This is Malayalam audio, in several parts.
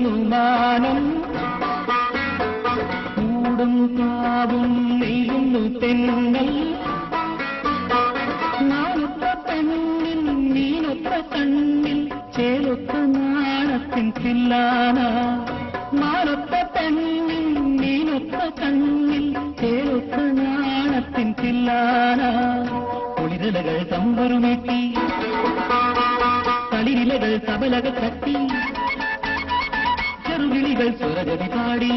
പെയ്യുന്നു മാനം കൂടും കാവും നെയ്യുന്നു തെന്നൽ നാളൊത്ത പെണ്ണിൽ മീനൊത്ത കണ്ണിൽ ചേലൊത്ത നാണത്തിൻ തില്ലാന നാളൊത്ത പെണ്ണിൽ മീനൊത്ത കണ്ണിൽ ചേലൊത്ത നാണത്തിൻ തില്ലാന കുളിരലകൾ തമ്പുരുമേറ്റി കളിരിലകൾ തബലകൾ തട്ടി ചെറുവിളികൾ സ്വരജതി പാടി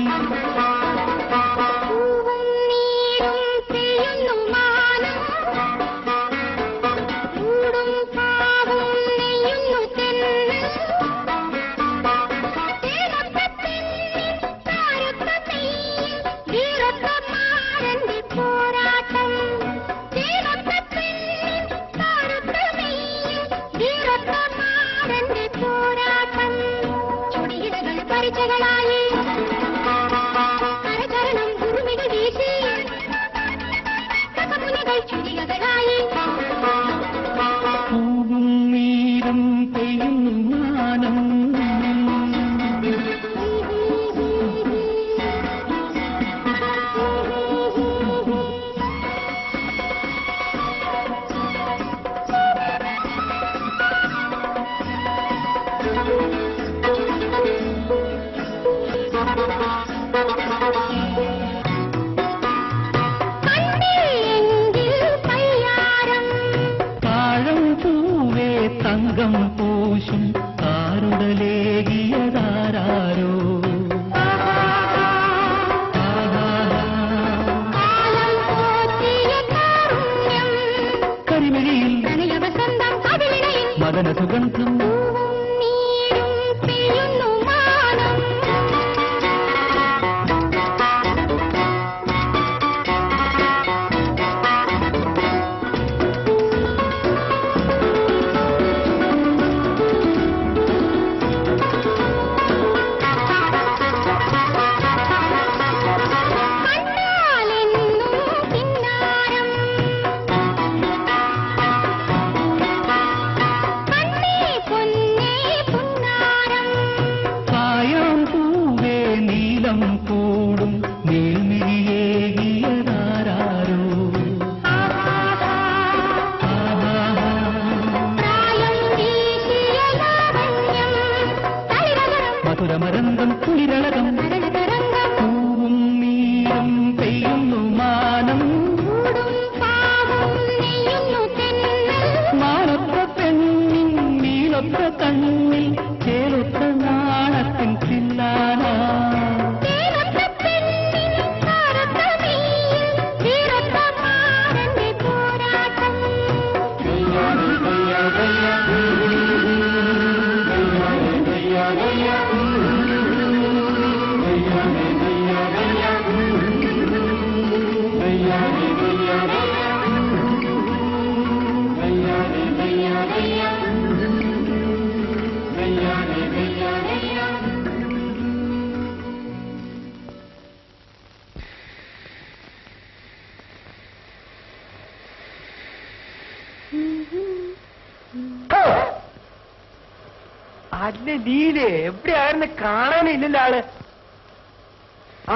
അല്ലേ ലീലേ, എവിടെയായിരുന്നു? കാണാനില്ലല്ലോ ആള്.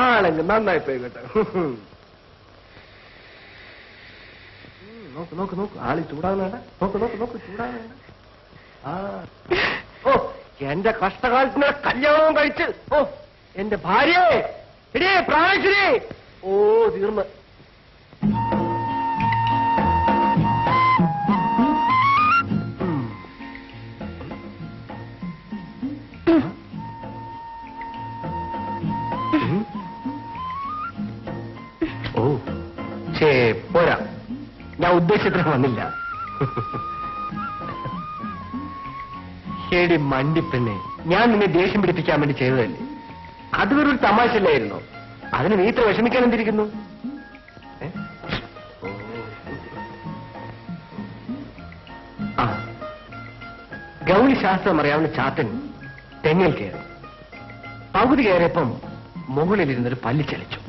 ആണെങ്കിൽ നന്നായി പോയി കേട്ടോ. നോക്ക് നോക്ക് നോക്ക്, ആളി ചൂടാവുന്ന നോക്ക് നോക്ക് നോക്ക്, ചൂടാവുന്ന. ആ ഓ, എന്റെ കഷ്ടകാലത്തിന് കല്യാണം കഴിച്ച്, ഓ എന്റെ ഭാര്യയെ എടേ പ്രാണേശ്വരി, ഓ തീർന്ന്. ഓ ചേ പോരാ, ഞാൻ ഉദ്ദേശിച്ചിട്ട് വന്നില്ല. ഹേടി മണ്ടിപ്പെണ്ണെ, ഞാൻ നിന്നെ ദേഷ്യം പിടിപ്പിക്കാൻ വേണ്ടി ചെയ്തതല്ലേ? അത് വെറൊരു തമാശല്ലായിരുന്നോ? അതിന് നീ ഇത്ര വിഷമിക്കാൻ എന്തിരിക്കുന്നു? ആ ഗൗരി ശാസ്ത്രം അറിയാവുന്ന ചാത്തൻ തെങ്ങിൽ കയറി. പകുതി കയറിയപ്പം മുകളിലിരുന്നൊരു പല്ലി ചലിച്ചു.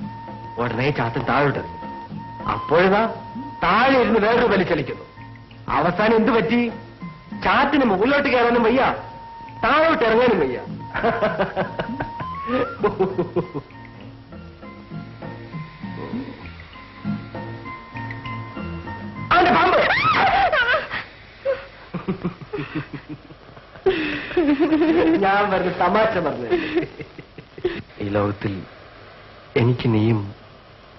ഉടനെ ചാത്തൻ താഴോട്ടെറിഞ്ഞു. അപ്പോഴതാ താഴെ ഇരുന്ന് വേറൊരു പല്ലി ചലിക്കുന്നു. അവസാനം എന്തു പറ്റി? ചാത്തിന് മുകളിലോട്ട് കയറാനും വയ്യ, താഴോട്ട് ഇറങ്ങാനും വയ്യ. അവന്റെ പാമ്പ്. ഞാൻ പറഞ്ഞ തമാശ പറഞ്ഞു. ഈ ലോകത്തിൽ എനിക്ക് നീയും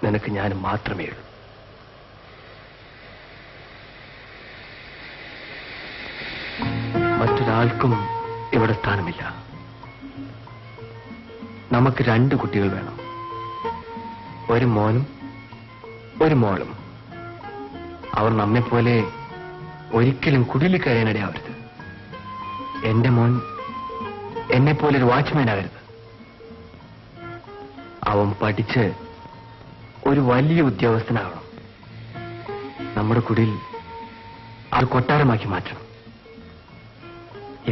നിനക്ക് ഞാനും മാത്രമേ ഉള്ളൂ. മറ്റൊരാൾക്കും ഇവിടെ സ്ഥാനമില്ല. നമുക്ക് 2 കുട്ടികൾ വേണം, ഒരു മോനും ഒരു മോളും. അവർ നമ്മെപ്പോലെ ഒരിക്കലും കുടിലിൽ കയറാനിടയാവരുത്. എന്റെ മോൻ എന്നെപ്പോലെ ഒരു വാച്ച്മാൻ ആകരുത്. അവൻ പഠിച്ച് ഒരു വലിയ ഉദ്യോഗസ്ഥനാകണം. നമ്മുടെ കുടിൽ അത് കൊട്ടാരമാക്കി മാറ്റണം.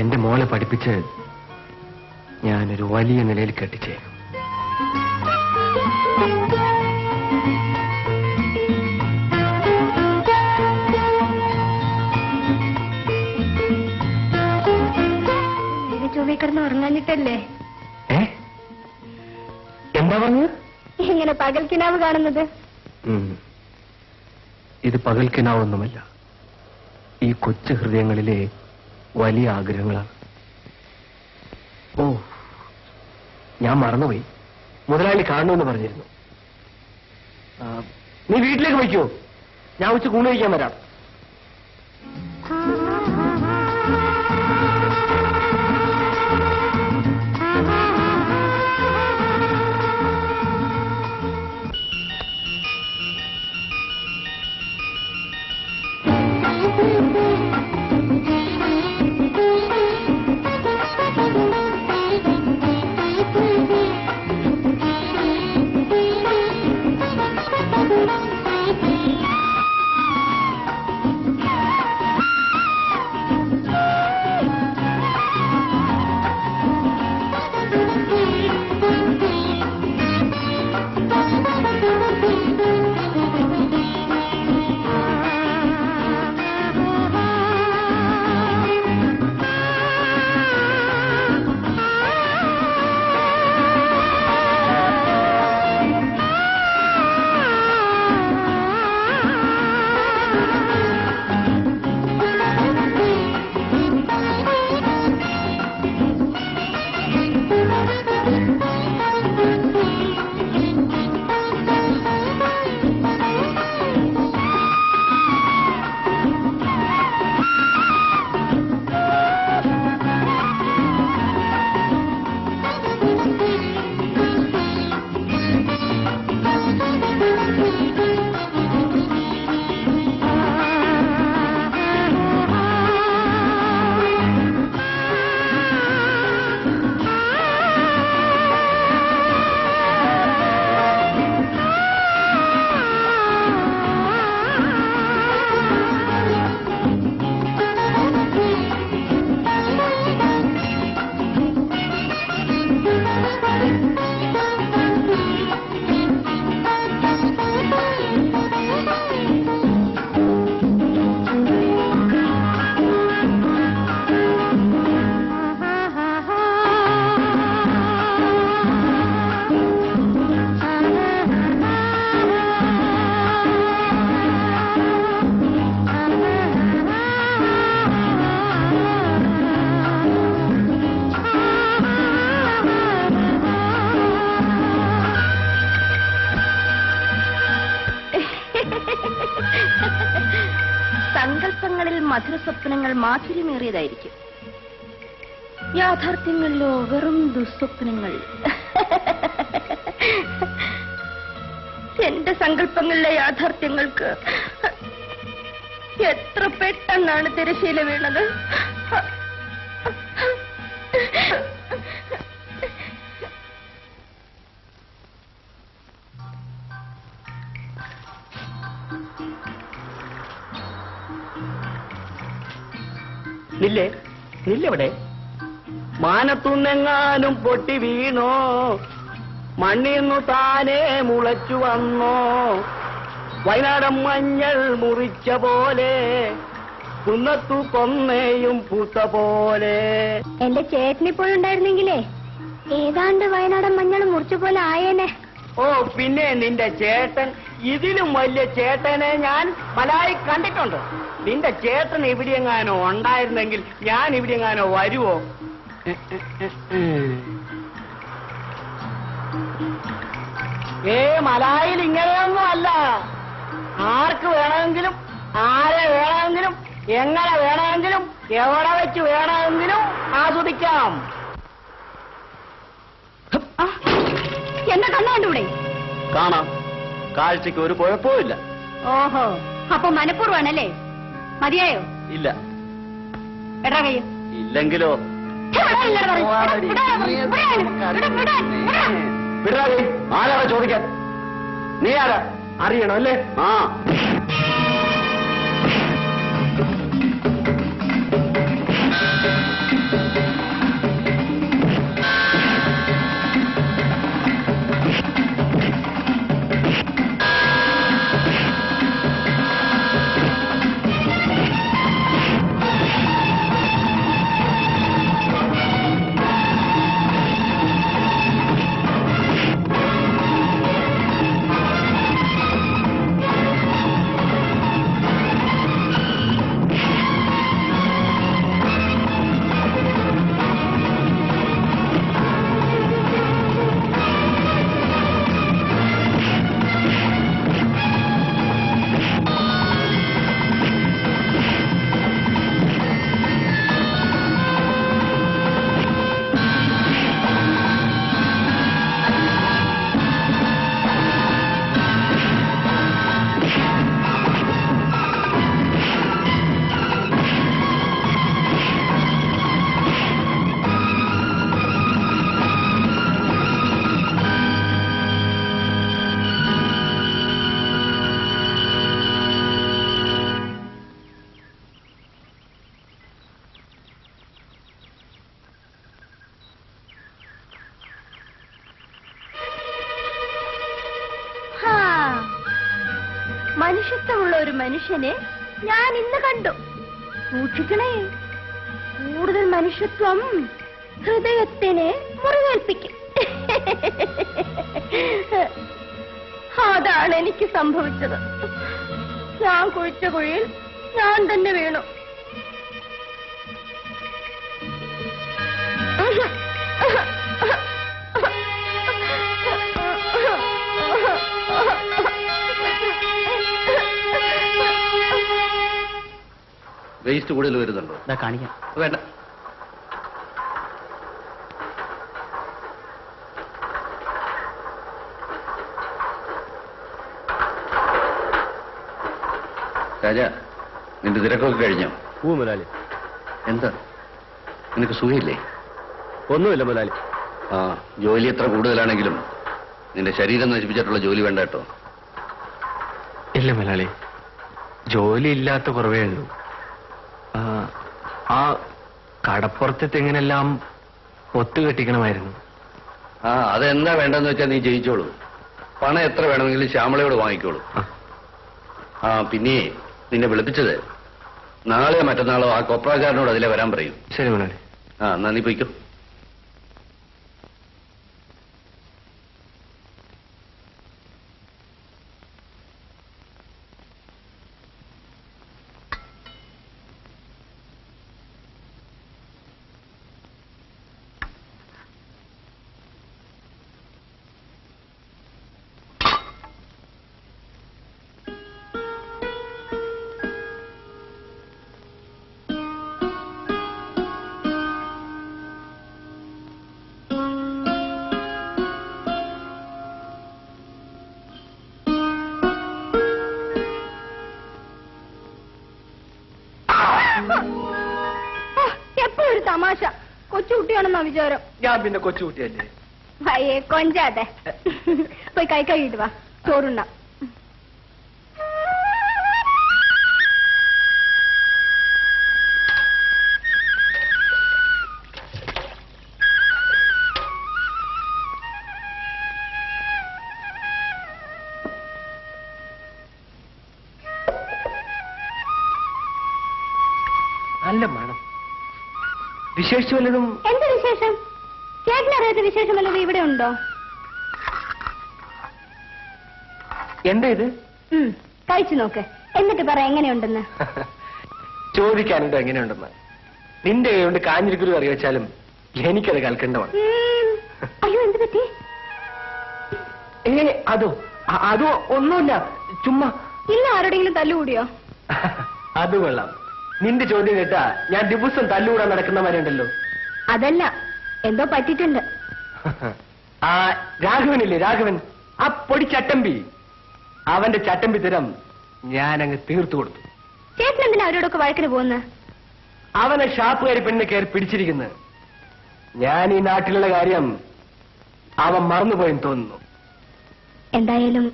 എന്റെ മോളെ പഠിപ്പിച്ച് ഞാനൊരു വലിയ നിലയിൽ കെട്ടിച്ചേരും. കിടന്ന് ഉറങ്ങാനിട്ടല്ലേ എന്താ പറഞ്ഞു? ഇങ്ങനെ പകൽക്കിനാവ് കാണുന്നത്? ഇത് പകൽക്കിനാവൊന്നുമല്ല, ഈ കൊച്ചു ഹൃദയങ്ങളിലെ വലിയ ആഗ്രഹങ്ങളാണ്. ഓ, ഞാൻ മറന്നുപോയി. മുതലാളി കാണണമെന്ന് പറഞ്ഞിരുന്നു. നീ വീട്ടിലേക്ക് വയ്ക്കോ, ഞാൻ ഉച്ച കൂണ് കഴിക്കാൻ വരാം. സങ്കല്പങ്ങളിൽ മധുരസ്വപ്നങ്ങൾ മാധുര്യമേറിയതായിരിക്കും, യാഥാർത്ഥ്യങ്ങളിലോ വെറും ദുസ്വപ്നങ്ങൾ. എന്റെ സങ്കല്പങ്ങളിലെ യാഥാർത്ഥ്യങ്ങൾക്ക് എത്ര പെട്ടെന്നാണ് തിരശ്ശീല വീണത്. നില്ലേ നില്ലെവിടെ? മാനത്തുന്നെങ്ങാനും പൊട്ടി വീണോ, മണ്ണിന്നു താനേ മുളച്ചു വന്നോ, വയനാടൻ മഞ്ഞൾ മുറിച്ച പോലെ കുന്നത്തു കൊന്നയും പൂത്ത പോലെ. എന്റെ ചേട്ടനിപ്പോഴുണ്ടായിരുന്നെങ്കിലേ ഏതാണ്ട് വയനാടൻ മഞ്ഞൾ മുറിച്ച പോലെ ആയേനെ. ഓ പിന്നെ നിന്റെ ചേട്ടൻ, ഇതിലും വലിയ ചേട്ടനെ ഞാൻ മലായി കണ്ടിട്ടുണ്ട്. നിന്റെ ചേട്ടൻ ഇവിടെയെങ്ങാനോ ഉണ്ടായിരുന്നെങ്കിൽ ഞാൻ ഇവിടെയെങ്ങാനോ വരുവോ? മലായിൽ ഇങ്ങനെയൊന്നും അല്ല. ആർക്ക് വേണമെങ്കിലും ആരെ വേണമെങ്കിലും എങ്ങനെ വേണമെങ്കിലും എവിടെ വെച്ച് വേണമെങ്കിലും ആസ്വദിക്കാം. എന്നെ കണ്ണുകൊണ്ടൂടെ? കാണാം, കാഴ്ചക്ക് ഒരു കുഴപ്പമില്ല. ഓഹോ, അപ്പൊ മനഃപൂർവ്വമാണല്ലേ? മതിയായോ? ഇല്ല. എടാ കയ്യോ. ഇല്ലെങ്കിലോ? ആരാ ചോദിക്കാൻ? നീ ആരാ? അറിയണം അല്ലേ? ആ, മനുഷ്യത്വമുള്ള ഒരു മനുഷ്യനെ ഞാൻ ഇന്ന് കണ്ടു. സൂക്ഷിക്കണേ, കൂടുതൽ മനുഷ്യത്വം ഹൃദയത്തിനെ മുറിവേൽപ്പിക്കും. അതാണ് എനിക്ക് സംഭവിച്ചത്. ഞാൻ കുഴിച്ച കുഴിയിൽ ഞാൻ തന്നെ വീണു. വേസ്റ്റ് കൂടുതൽ വരുന്നുണ്ടോ? കാണിക്കാം. വേണ്ട. രാജ, നിന്റെ തിരക്കൊക്കെ കഴിഞ്ഞോ? മുതലാളി. എന്താ, നിനക്ക് സുഖമില്ലേ? ഒന്നുമില്ല മുതലാളി. ആ, ജോലി എത്ര കൂടുതലാണെങ്കിലും നിന്റെ ശരീരം നശിപ്പിച്ചിട്ടുള്ള ജോലി വേണ്ട കേട്ടോ. ഇല്ല മുതലാളി, ജോലി ഇല്ലാത്ത കുറവേ ഉള്ളൂ. ആ കടപ്പുറത്തെ തെങ്ങിനെല്ലാം ഒത്തു കെട്ടിക്കണമായിരുന്നു. ആ, അതെന്താ വേണ്ടെന്ന് വെച്ചാൽ നീ ജയിച്ചോളൂ. പണം എത്ര വേണമെങ്കിലും ശ്യാമളയോട് വാങ്ങിക്കോളൂ. ആ, പിന്നെ നിന്നെ വിളിപ്പിച്ചത് നാളെയോ മറ്റന്നാളോ ആ കൊപ്രാക്കാരനോട് അതിലെ വരാൻ പറയൂ. ശരി മുതലാളി. ആ, എന്നാ നീ പോയിക്കോ. എപ്പോഴൊരു തമാശ. കൊച്ചുകുട്ടിയാണെന്നാ വിചാരം. ഞാൻ പിന്നെ കൊച്ചുകുട്ടിയല്ലേ? ഭയേ കൊഞ്ചാതെ. പോയി കൈ കഴുകിട്ട് വാ, ചോറുണ്ട. വിശേഷിച്ചു വല്ലതും? എന്ത് വിശേഷം? ചേട്ടനറിയാത്ത വിശേഷം വല്ലതും ഇവിടെ ഉണ്ടോ? എന്താ ഇത്? കഴിച്ചു നോക്ക്, എന്നിട്ട് പറ എങ്ങനെയുണ്ടെന്ന്. ചോദിക്കാനുണ്ടോ എങ്ങനെയുണ്ടെന്ന്? നിന്റെ കൊണ്ട് കാഞ്ഞിരിക്കുരു കറി വെച്ചാലും എനിക്കത് കൽക്കണ്ടമാണ്. അയ്യോ, എന്ത് പറ്റി? അതോ ഒന്നുമില്ല, ചുമ്മാ. ഇന്ന് ആരോടെങ്കിലും തല്ലുകൂടിയോ? അത് കൊള്ളാം. നിന്റെ ചോദ്യം കേട്ടാ ഞാൻ ദിവസം തല്ലുകൂടാൻ നടക്കുന്നവരുണ്ടല്ലോ. അതല്ല, എന്തോ പറ്റിയിട്ടുണ്ട്. ആ രാഘവനില്ലേ, രാഘവൻ, ആ പൊടി ചട്ടമ്പി, അവന്റെ ചട്ടമ്പി തരം ഞാനങ്ങ് തീർത്തു കൊടുത്തു. ചേട്ടൻ എന്തിനാ അവരോടൊക്കെ വഴക്കിന് പോകുന്നത്? അവനെ ഷാപ്പുകാരി പെണ്ണ് കയറി പിടിച്ചിരിക്കുന്നത്. ഞാൻ ഈ നാട്ടിലുള്ള കാര്യം അവൻ മറന്നുപോയെന്ന് തോന്നുന്നു. എന്തായാലും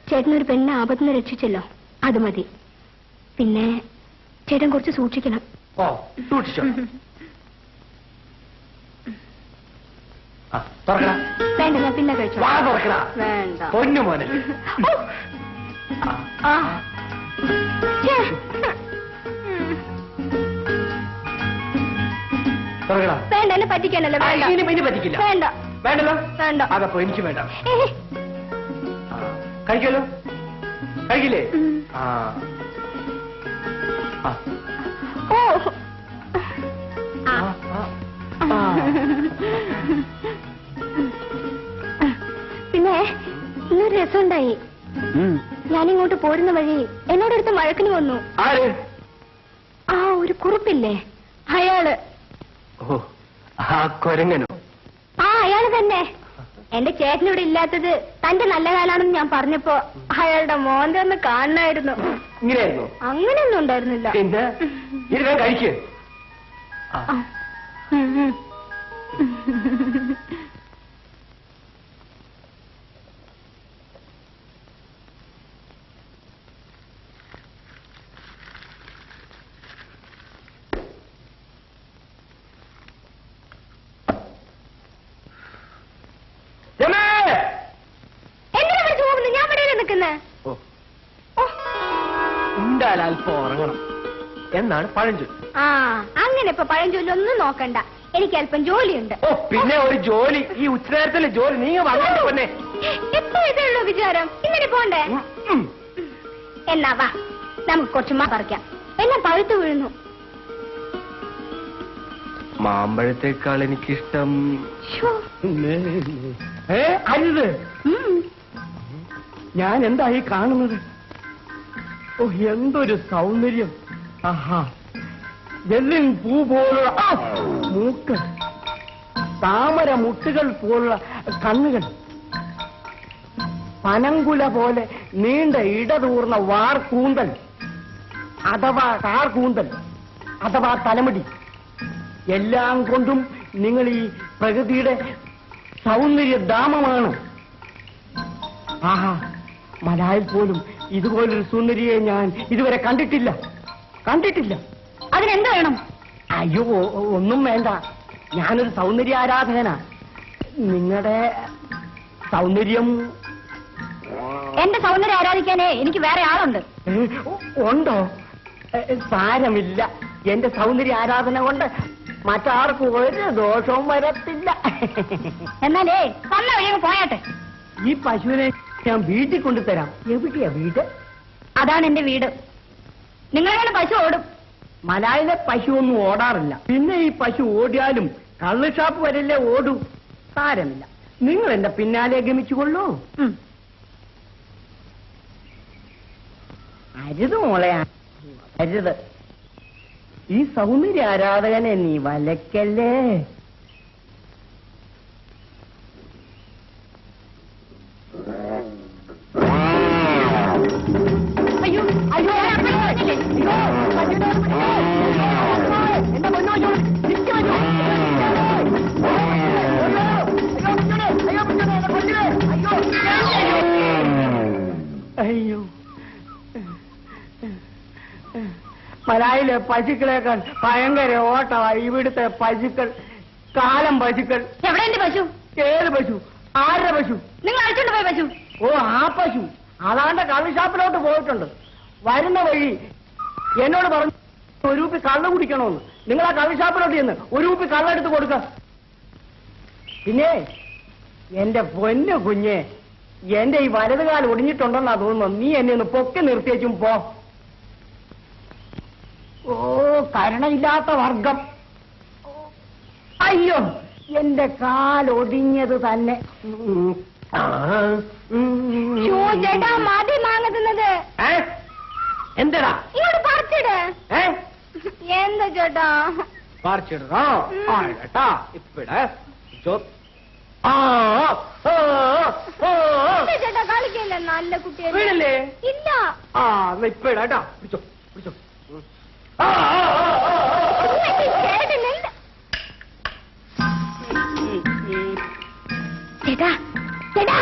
ചേട്ടനൊരു പെണ്ണെ ആപത്തുനിന്ന് രക്ഷിച്ചല്ലോ, അത് മതി. പിന്നെ ചേട്ടൻ കുറച്ച് സൂക്ഷിക്കണം. ഓ, സൂക്ഷിച്ചോ. വേണ്ട, ഞാൻ പിന്നെ കഴിച്ചു. വേണ്ട. പൊന്നു മോനെ. വേണ്ട, എന്നെ പറ്റിക്കാനല്ലോ. ഇനി പറ്റിക്കില്ല. വേണ്ട. വേണ്ടല്ലോ. വേണ്ട. അതപ്പോ എനിക്ക് വേണ്ട. കഴിക്കല്ലോ. കഴിക്കില്ലേ? ഓ, പിന്നെ ഇന്നൊരു രസമുണ്ടായി. ഞാനിങ്ങോട്ട് പോരുന്ന വഴി എന്നോടടുത്ത് വഴക്കിന് വന്നു. ആര്? ആ ഒരു കുറുപ്പില്ലേ, അയാള്. ഓ, ആ കൊരങ്ങനോ? ആ, അയാള് തന്നെ. എന്റെ ചേട്ടനിവിടെ ഇല്ലാത്തത് തന്റെ നല്ല കാലാണെന്ന് ഞാൻ പറഞ്ഞപ്പോ അയാളുടെ മോന്റെ ഒന്ന് കാണണമായിരുന്നു. ഇങ്ങനെയായിരുന്നു? അങ്ങനെയൊന്നും ഉണ്ടായിരുന്നില്ല. പിന്നെ ഇത് കഴിക്ക്. എന്തിനാ വിളിച്ചു പോകുന്നത്? ഞാൻ ഇവിടെ നിൽക്കുന്നേ. ഉണ്ടാൽ അല്പം ഉറങ്ങണം എന്നാണ് പഴഞ്ചൊല്ല്. ആ, അങ്ങനെ ഇപ്പൊ പഴഞ്ചൊല്ലൊന്നും നോക്കണ്ട, എനിക്ക് അല്പം ജോലിയുണ്ട്. ഓ, പിന്നെ ഒരു ജോലി, ഈ ഉച്ചനേരത്തിലെ ജോലി. നീ വന്നോ പൊന്നെ? എപ്പോ ഇതുള്ളൂ വിചാരം? ഇങ്ങനെ പോണ്ടേ? എന്നാ വാ, നമുക്ക് കുറച്ച് മാ പറിക്കാം. എല്ലാം പഴുത്തു വീഴുന്നു. മാമ്പഴത്തേക്കാൾ എനിക്കിഷ്ടം. അരുത്. ഞാൻ എന്തായി കാണുന്നത്? ഓ, എന്തൊരു സൗന്ദര്യം! ആഹാ, വെള്ളിൻ പൂ പോലുള്ള മൂക്ക്, താമര മുട്ടുകൾ പോലുള്ള കണ്ണുകൾ, പനങ്കുല പോലെ നീണ്ട ഇടതൂർന്ന വാർകൂന്തൽ അഥവാ കാർകൂന്തൽ അഥവാ തലമുടി, എല്ലാം കൊണ്ടും നിങ്ങൾ ഈ പ്രകൃതിയുടെ സൗന്ദര്യധാമമാണ്. ആഹാ, മലായിൽ പോലും ഇതുപോലൊരു സുന്ദരിയെ ഞാൻ ഇതുവരെ കണ്ടിട്ടില്ല. അതിനെന്ത് വേണം? അയ്യോ, ഒന്നും വേണ്ട. ഞാനൊരു സൗന്ദര്യ ആരാധകനാ. നിങ്ങളുടെ സൗന്ദര്യം. എന്റെ സൗന്ദര്യം ആരാധിക്കാനേ എനിക്ക് വേറെ ആളുണ്ട്. ഉണ്ടോ? സാരമില്ല, എന്റെ സൗന്ദര്യ ആരാധന കൊണ്ട് മറ്റാർക്കും ഒരു ദോഷവും വരത്തില്ല. എന്നാലേ നല്ല വഴിയങ്ങ് പോയാട്ടെ. ഈ പശുവിനെ ഞാൻ വീട്ടിൽ കൊണ്ടുതരാം. എവിടെയാ വീട്? അതാണ് എന്റെ വീട്. നിങ്ങളെങ്ങനെ പശു ഓടും? മലായിലെ പശു ഒന്നും ഓടാറില്ല. പിന്നെ ഈ പശു ഓടിയാലും കള്ള് ഷാപ്പ് വരല്ലേ ഓടൂ. സാരമില്ല, നിങ്ങൾ എന്റെ പിന്നാലെ ഗമിച്ചുകൊള്ളൂ. അരുത് മോളെ, അരുത്. ഈ സൗന്ദര്യ ആരാധകനെ നീ വലക്കല്ലേ. അയ്യോ അയ്യോ, അയ്യോ, മലായിലെ പശുക്കളേക്കാൾ ഭയങ്കര ഓട്ടമായി ഇവിടുത്തെ പശുക്കൾ. കാലം പശുക്കൾ. എവിടെ എന്റെ പശു? ഏത് പശു? ആരുടെ പശു? നിങ്ങൾ അഴിച്ചോണ്ട് പോയ പശു? ഓ, ആ പശു അതാണ്ട് കള്ള് ഷാപ്പിലോട്ട് പോയിട്ടുണ്ട്. വരുന്ന വഴി എന്നോട് പറഞ്ഞു ഒരു കുപ്പി കള്ള് കുടിക്കണമെന്ന്. നിങ്ങൾ ആ കള്ളുഷാപ്പിലോട്ട് ചെന്ന് ഒരു കുപ്പി കള്ളെടുത്ത് കൊടുക്ക. പിന്നെ എന്റെ പൊന്നു കുഞ്ഞെ, എന്റെ ഈ വലതുകാലം ഒടിഞ്ഞിട്ടുണ്ടെന്നാ തോന്നുന്നു. നീ എന്നെ ഒന്ന് പൊക്കി നിർത്തിയേച്ചും പോ. ഓ കരുണയില്ലാത്ത വർഗം. അയ്യോ എന്റെ കാലൊടിഞ്ഞത് തന്നെ. ചേട്ടാ മതി മാങ്ങ തിന്നത്. എന്തടാ ഇങ്ങോട്ട് പറിച്ചിട്. എന്താ ചേട്ടാ പറിച്ചിടാ ഇപ്പടെ ചേട്ടാ കളിക്കല്ലേ നല്ല കുട്ടിയല്ലേ? വീടല്ലേ? ഇല്ല. ഇപ്പടാ പിടിച്ചോ പിടിച്ചോ. ചേട്ടാ ചേട്ടാ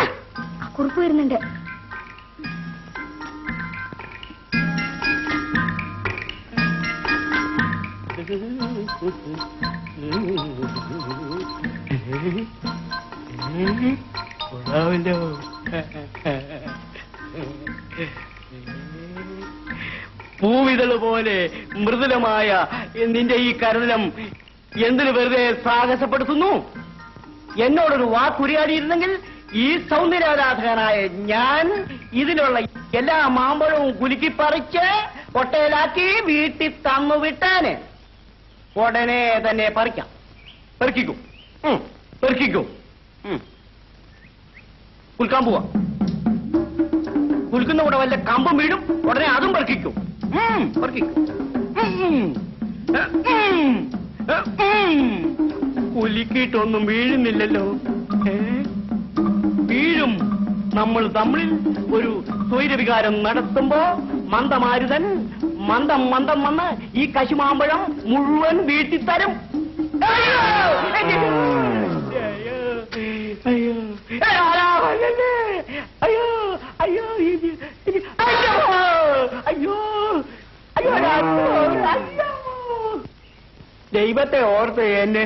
കുറിപ്പ് വരുന്നുണ്ട്. പൂവിതള് പോലെ മൃദുലമായ നിന്റെ ഈ കരുതലം എന്തിനു വെറുതെ സാഹസപ്പെടുത്തുന്നു? എന്നോടൊരു വാക്കുരിയാടിയിരുന്നെങ്കിൽ ഈ സൗന്ദര്യാരാധകനായ ഞാൻ ഇതിലുള്ള എല്ലാ മാമ്പഴവും കുലുക്കി പറിച്ച് കൊട്ടയിലാക്കി വീട്ടിൽ തന്നു വിട്ടാന്. ഉടനെ തന്നെ പറിക്കാം. പെറുക്കിക്കൂ പെറുക്കിക്കൂ. കുൽക്കാൻ പോവാ. കുൽക്കുന്ന കൂടെ വല്ല കമ്പും വീഴും. ഉടനെ അതും പെറുക്കിക്കും. കുലുക്കിയിട്ടൊന്നും വീഴുന്നില്ലല്ലോ. വീഴും. നമ്മൾ തമ്മിൽ ഒരു സ്വൈരവികാരം നടത്തുമ്പോ മന്ദമാരുതൻ മന്ദം മന്ദം വന്ന് ഈ കശുമാമ്പഴം മുഴുവൻ വീട്ടിൽ തരും. അയ്യോ അയ്യോ അയ്യോ അയ്യോ അയ്യോ അയ്യോ അയ്യോ. ദൈവത്തെ ഓർത്ത് എന്നെ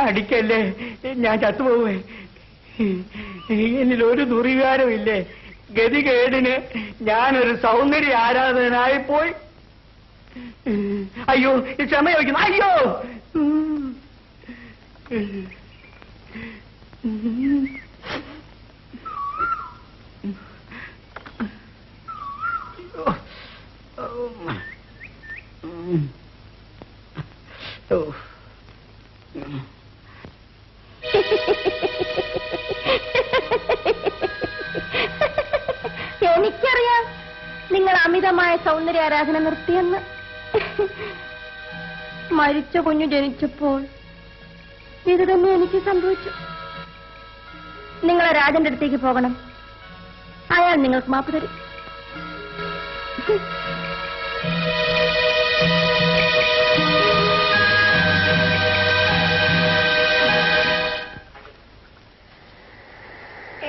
അടിക്കല്ലേ, ഞാൻ ചത്തുപോവേ. എന്നിൽ ഒരു ദുർവികാരമില്ലേ. ഗതികേടിന് ഞാനൊരു സൗന്ദര്യ ആരാധകനായി പോയി. അയ്യോ ക്ഷമ ചോദിക്കുന്നു. അയ്യോ എനിക്കറിയാം നിങ്ങൾ അമിതമായ സൗന്ദര്യാരാധന നിർത്തിയെന്ന്. മരിച്ച കുഞ്ഞു ജനിച്ചപ്പോൾ ഇത് തന്നെ എനിക്ക് സംഭവിച്ചു. നിങ്ങളെ രാജന്റെ അടുത്തേക്ക് പോകണം. അയാൾ നിങ്ങൾക്ക് മാപ്പ് തരും.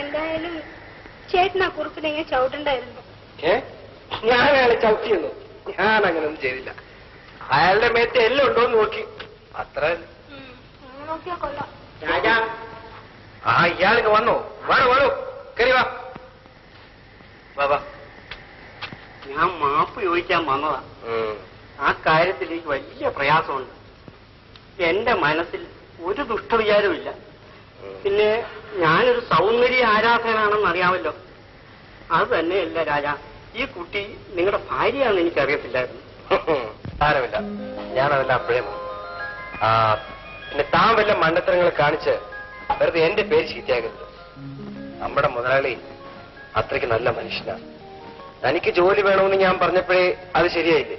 എന്തായാലും ചേട്ടൻ ആ കുറുപ്പിനെ ചവിട്ടണ്ടായിരുന്നു. ഞാൻ അയാളെ ചവിട്ടിയെന്നു? ഞാൻ അങ്ങനെയൊന്നും ചെയ്തില്ല. അയാളുടെ മേത്ത് എല്ലാം ഉണ്ടോന്ന് നോക്കി, അത്ര. നോക്കിയാ കൊള്ളാം. രാജാ ആ ഇയാൾക്ക് വന്നോ? വേണോ വേണോ, കയറി വാ. വാ. ഞാൻ മാപ്പ് ചോദിക്കാൻ വന്നതാ. ആ കാര്യത്തിൽ എനിക്ക് വലിയ പ്രയാസമുണ്ട്. എന്റെ മനസ്സിൽ ഒരു ദുഷ്ടവിചാരമില്ല. പിന്നെ ഞാനൊരു സൗന്ദര്യ ആരാധകനാണെന്ന് അറിയാമല്ലോ. അത് തന്നെയല്ല രാജാ, ഈ കുട്ടി നിങ്ങളുടെ ഭാര്യയാണെന്ന് എനിക്കറിയത്തില്ലായിരുന്നു. സാരമില്ല, ഞാനതെല്ലാം അപ്പോഴേ പിന്നെ താൻ വല്ല മണ്ടത്തരങ്ങൾ കാണിച്ച് വെറുതെ എന്റെ പേര് ചീത്തയാകരുത്. നമ്മുടെ മുതലാളി അത്രയ്ക്ക് നല്ല മനുഷ്യനാണ്. തനിക്ക് ജോലി വേണമെന്ന് ഞാൻ പറഞ്ഞപ്പോഴേ അത് ശരിയായില്ലേ?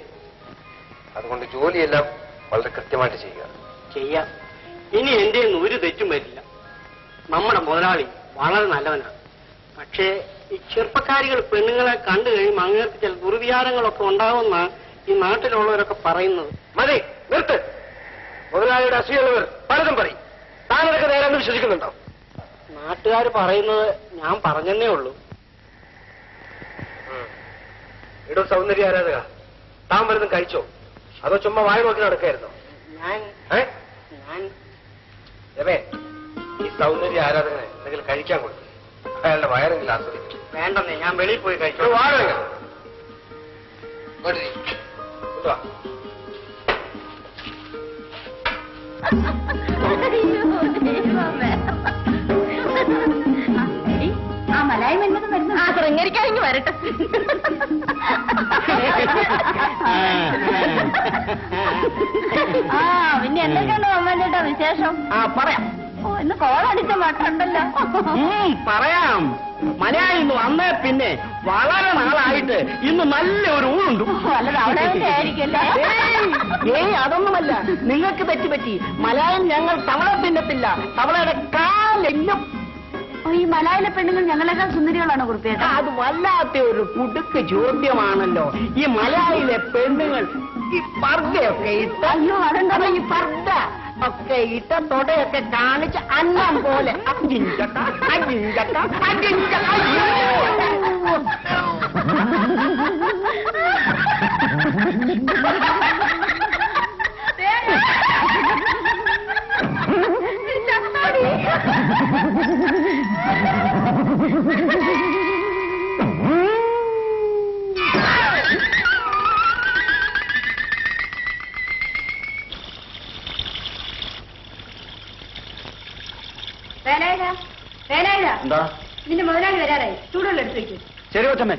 അതുകൊണ്ട് ജോലിയെല്ലാം വളരെ കൃത്യമായിട്ട് ചെയ്യുക. ചെയ്യാം. ഇനി എന്റെ ഒരു തെറ്റും വരില്ല. നമ്മുടെ മുതലാളി വളരെ നല്ലവനാണ്. പക്ഷേ ഈ ചെറുപ്പക്കാരികൾ പെണ്ണുങ്ങളെ കണ്ടു കഴിയുമ്പോൾ അങ്ങേർക്ക് ചില ദുർവിചാരങ്ങളൊക്കെ ഉണ്ടാവുമെന്നാണ് ഈ നാട്ടിലുള്ളവരൊക്കെ പറയുന്നത്. മതി, നിർത്ത്. മുതലാളിയുടെ അസൂയുള്ളവർ പലതും പറയും. താനതൊക്കെ നേരെന്ന് വിശ്വസിക്കുന്നുണ്ടോ? നാട്ടുകാർ പറയുന്നത് ഞാൻ പറഞ്ഞെന്നേ ഉള്ളൂ. ഇടോ സൗന്ദര്യ ആരാധക, താൻ വലുതും കഴിച്ചോ അതോ ചുമ്മാ വായ നോക്കി നടക്കായിരുന്നോ? ഞാൻ രമേ, ഈ സൗന്ദര്യ ആരാധകനെ എന്തെങ്കിലും കഴിക്കാൻ കൊടുക്കും. അയാളുടെ വയറെങ്കിലും ആസ്വദിക്കും. വേണ്ടെന്നേ, ഞാൻ വെളിയിൽ പോയി കഴിച്ചു. ആ മലായി വരുന്നത് വരുന്നു ആ ശൃംഗരിക്കാനെങ്കിൽ വരട്ടെ. ആ പിന്നെ എന്തൊക്കെയുണ്ട് അമ്മേന്റെ വിശേഷം? പറയാം. ഓ ഇന്ന് കോളടിച്ച മട്ടുണ്ടല്ലോ. പറയാം. മലയാളിന്ന് വന്നേ പിന്നെ വളരെ നാളായിട്ട് ഇന്ന് നല്ല ഒരു ഊണുണ്ട്. അല്ലത് അവിടെ ആയിരിക്കല്ലേ? ഏയ് അതൊന്നുമല്ല, നിങ്ങൾക്ക് തെറ്റുപറ്റി. മലയാളം ഞങ്ങൾ തവള തിന്നത്തില്ല, തവളയുടെ കാലെല്ലും. ഈ മലയാള പെണ്ണുങ്ങൾ ഞങ്ങളെക്കാൾ സുന്ദരികളാണ് കുറിപ്പേട്ട. അത് വല്ലാത്ത ഒരു കുടുക്ക് ചോദ്യമാണല്ലോ. ഈ മലയാളിയിലെ പെണ്ണുങ്ങൾ ഈ പർദ്ദയൊക്കെ ഇട്ട്, അയ്യോ അതെന്താ ഈ പർദ്ദ ഒക്കെ ഇട്ട തൊടയൊക്കെ കാണിച്ച് അന്നം പോലെ അജിഞ്ചക്ക അജിഞ്ചക്ക അജിഞ്ചക്ക. എന്താ? നിന്റെ മുതലാളി വരാറായി. ചൂടുള്ള എടുത്ത് വയ്ക്കും. ശരി കൊച്ചമ്മേ.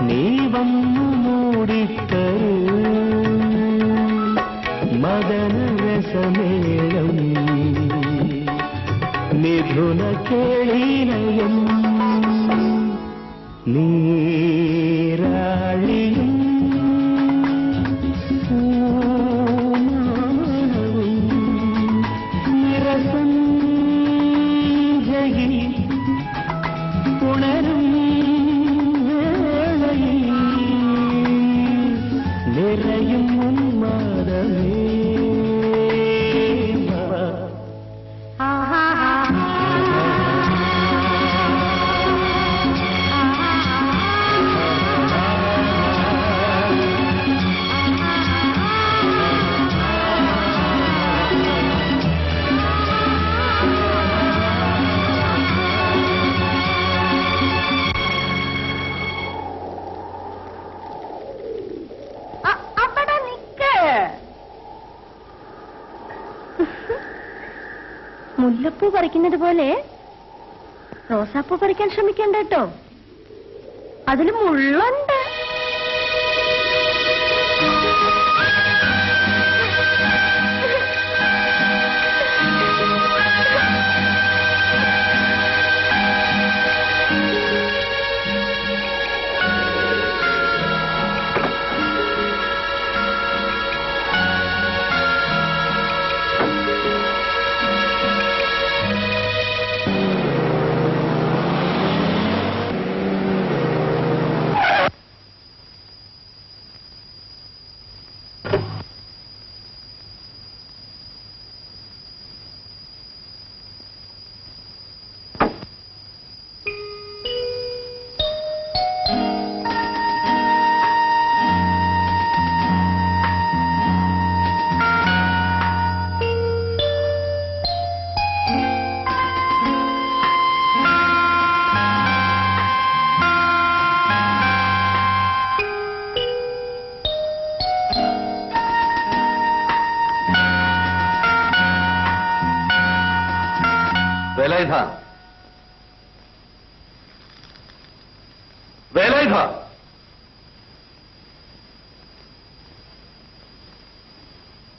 നീ വന്നു രസമേളം മിഥുന കേളിലയം നീരാളിയും പൂമാനവും നിറസഞ്ജയിൽ ഉണരും വേളയിൽ നിറയും ഉന്മാദമേ മുല്ലപ്പൂ പറിക്കുന്നത് പോലെ റോസാപ്പൂ പറിക്കാൻ ശ്രമിക്കണ്ട കേട്ടോ, അതിൽ മുള്ളുണ്ട്.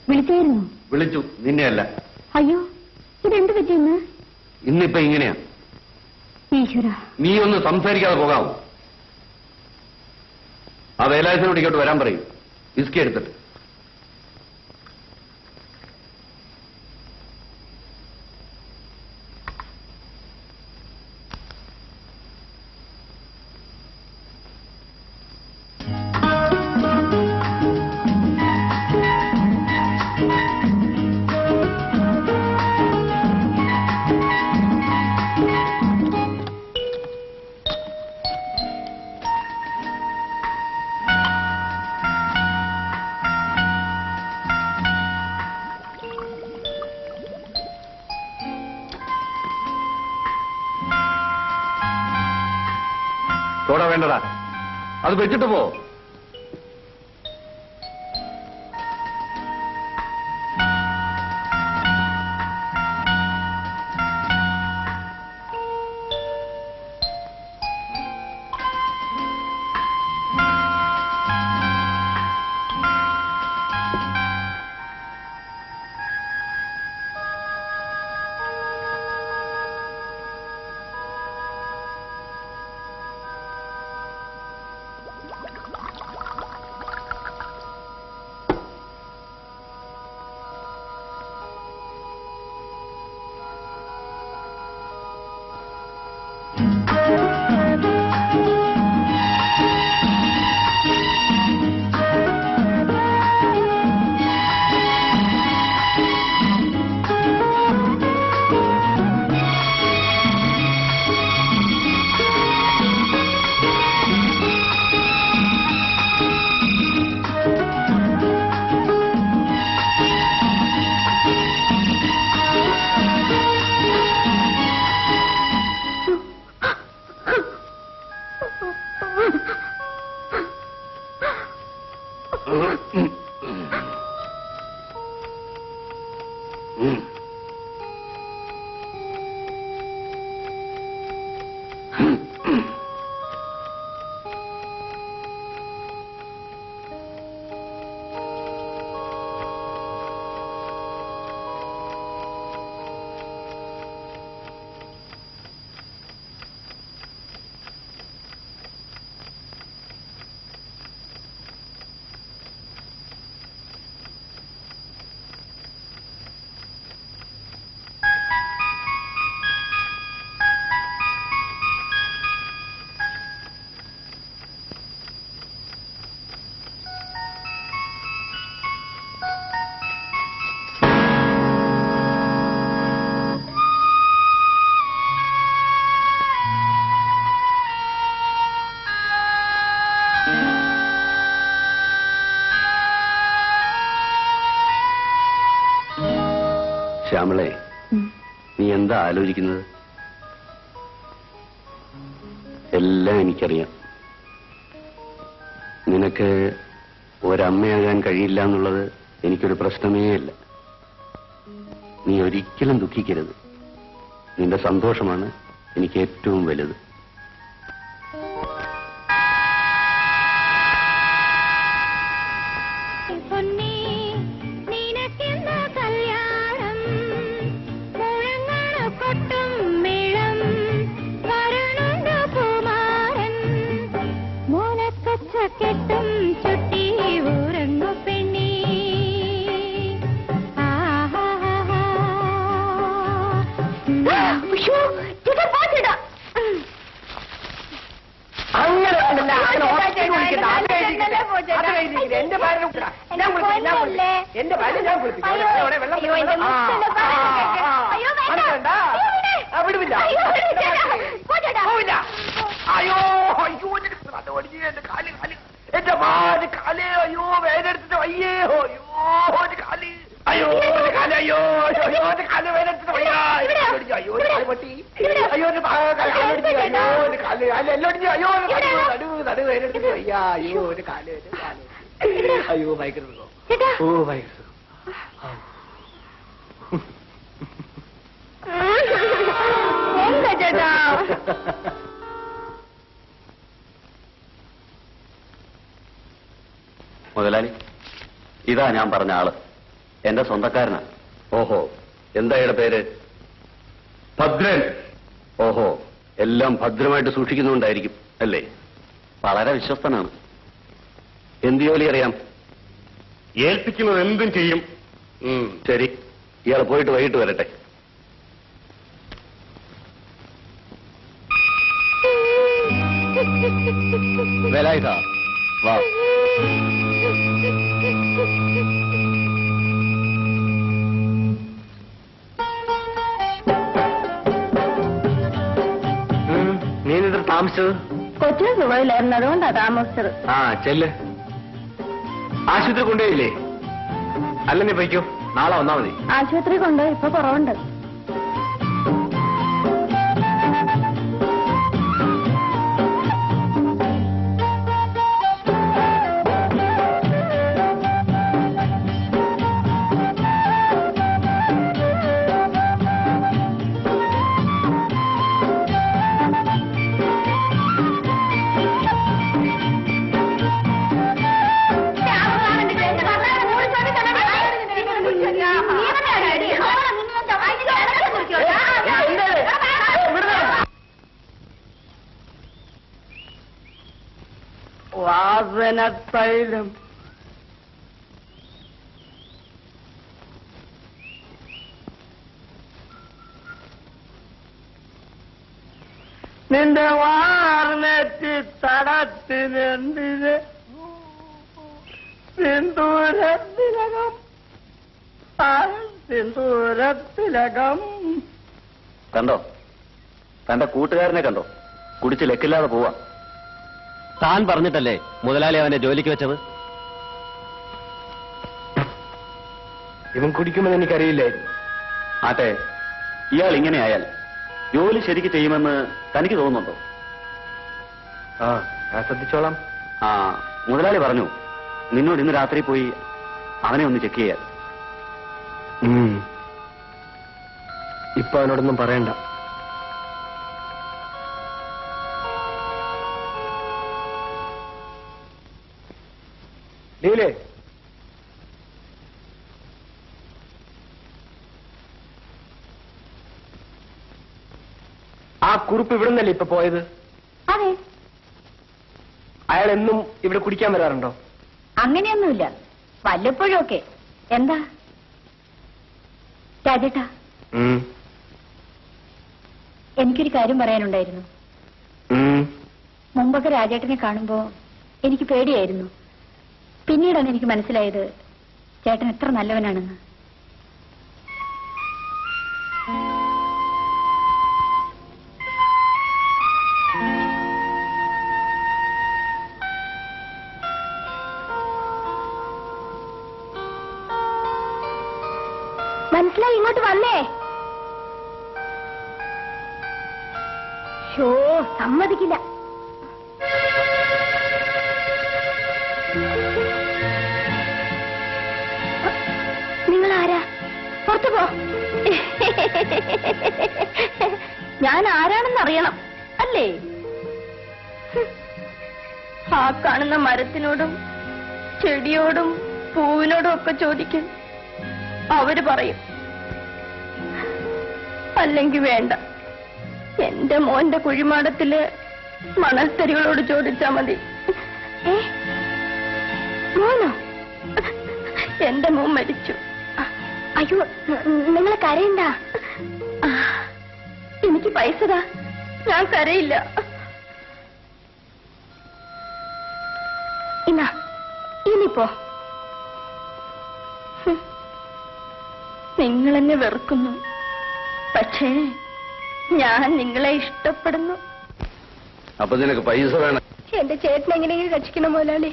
വിളിച്ചായിരുന്നു? വിളിച്ചു, നിന്നെയല്ല. അയ്യോ, ഇതെന്ത് പറ്റിയെന്ന്? ഇന്നിപ്പോ ഇങ്ങനെയാ. ഈശ്വര, നീ ഒന്ന് സംസാരിക്കാതെ പോകാവൂ. ആ വേലായുധനോട് ഇങ്ങോട്ട് വരാൻ പറയും, വിസ്കി എടുത്തിട്ട്. സോഡ വേണ്ടടാ, അത് വെച്ചിട്ട് പോ. ശ്യാമളെ, നീ എന്താ ആലോചിക്കുന്നത്? എല്ലാം എനിക്കറിയാം. നിനക്ക് ഒരമ്മയാകാൻ കഴിയില്ല എന്നുള്ളത് എനിക്കൊരു പ്രശ്നമേ അല്ല. നീ ഒരിക്കലും ദുഃഖിക്കരുത്. നിന്റെ സന്തോഷമാണ് എനിക്ക് ഏറ്റവും വലുത്. എന്റെ ഭാര്യ ഞാൻ കുളിപ്പിക്കാം. വിടുവില്ല. അയ്യോ അയ്യോ എന്റെ കാല് കാല് എന്റെ മാല് കാല്. അയ്യോ വേദനെടുത്തിട്ട് അയ്യേ. അയ്യോ കാല്. അയ്യോ കാല്. അയ്യോ അയ്യോ കാല് വേദനെടുത്തിട്ട് വയ്യ. അയ്യോ കാല് പൊട്ടി. അയ്യോ കാലൊടിച്ച്. അയ്യോ കാല് എല്ലോടിച്ച്. അയ്യോ നടു വേദനെടുത്തിട്ട് വയ്യ. അയ്യോ ഒരു കാല് കാല്. അയ്യോ ഭയങ്കര സുഖം. ഓ ഭയങ്കര സുഖം. മുതലാളി, ഇതാ ഞാൻ പറഞ്ഞ ആള്. എന്റെ സ്വന്തക്കാരനാ. ഓഹോ, എന്താ ഇയാളുടെ പേര്? ഭദ്രൻ. ഓഹോ, എല്ലാം ഭദ്രമായിട്ട് സൂക്ഷിക്കുന്നുണ്ടായിരിക്കും അല്ലേ? വളരെ വിശ്വസ്തനാണ്. എന്ത് ജോലി അറിയാം? ഏൽപ്പിക്കുന്നത് എന്തും ചെയ്യും. ശരി, ഇയാൾ പോയിട്ട് വൈകിട്ട് വരട്ടെ. വേലായുധ, വാ. നീ എന്നിട്ട് താമസിച്ചത്? കൊച്ചിന് സുഖമില്ലായിരുന്നു, അതുകൊണ്ടാ താമസിച്ചത്. ആ ചെല്ല്. ആശുപത്രി കൊണ്ടുപോയില്ലേ? അല്ല നീ പോയിക്കോ, നാളെ വന്നാ മതി. ആശുപത്രി കൊണ്ട് ഇപ്പൊ കുറവുണ്ട്. വാസനത്തൈലം നിന്റെ വാർന്നെത്തി തടത്തിനെന്തിന് സിന്ദൂരത്തിലകം സിന്ദൂരത്തിലകം. കണ്ടോ, തന്റെ കൂട്ടുകാരനെ കണ്ടോ? കുടിച്ച് ലക്കില്ലാതെ പോവാ. താൻ പറഞ്ഞിട്ടല്ലേ മുതലാളി അവനെ ജോലിക്ക് വെച്ചത്? ഇവൻ കുടിക്കുമെന്ന് എനിക്കറിയില്ലായിരുന്നു. ആട്ടെ, ഇയാൾ ഇങ്ങനെ ആയാൽ ജോലി ശരിക്ക് ചെയ്യുമെന്ന് തനിക്ക് തോന്നുന്നുണ്ടോ? ആ, ഞാൻ ശ്രദ്ധിച്ചോളാം. ആ, മുതലാളി പറഞ്ഞു നിന്നോട് ഇന്ന് രാത്രി പോയി അവനെ ഒന്ന് ചെക്ക് ചെയ്യാൻ. ഇപ്പൊ അവനോടൊന്നും പറയണ്ട. ലീലേ, ആ കുറിപ്പ് ഇവിടെ നിന്നല്ലേ ഇപ്പൊ പോയത്? അതെ. അയാൾ എന്നും ഇവിടെ കുടിക്കാൻ വരാറുണ്ടോ? അങ്ങനെയൊന്നുമില്ല, വല്ലപ്പോഴും ഒക്കെ. എന്താ രാജേട്ടാ? എനിക്കൊരു കാര്യം പറയാനുണ്ടായിരുന്നു. മുമ്പൊക്കെ രാജേട്ടനെ കാണുമ്പോ എനിക്ക് പേടിയായിരുന്നു. പിന്നീടാണ് എനിക്ക് മനസ്സിലായത് ചേട്ടൻ എത്ര നല്ലവനാണെന്ന്. മനസ്സിലായി, ഇങ്ങോട്ട് വന്നേ. ഷോ, സമ്മതിക്കില്ല. നിങ്ങൾ ആരാ? പുറത്തു പോ. ഞാൻ ആരാണെന്ന് അറിയണം അല്ലേ? ആ കാണുന്ന മരത്തിനോടും ചെടിയോടും പൂവിനോടും ഒക്കെ ചോദിക്കും, അവര് പറയും. അല്ലെങ്കിൽ വേണ്ട, എന്റെ മോന്റെ കുഴിമാടത്തില് മണൽത്തരികളോട് ചോദിച്ചാ മതി. മോനോ? എന്റെ മോൻ മരിച്ചു. അയ്യോ, നിങ്ങൾ കരയണ്ട. എനിക്ക് പൈസ താ, ഞാൻ കരയില്ല. ഇനിപ്പോ നിങ്ങളെന്നെ വെറുക്കുന്നു, പക്ഷേ ഞാൻ നിങ്ങളെ ഇഷ്ടപ്പെടുന്നു. അപ്പൊ നിനക്ക് പൈസ വേണം? എന്റെ ചേട്ടൻ എങ്ങനെയെങ്കിലും രക്ഷിക്കണം മുതലാളി.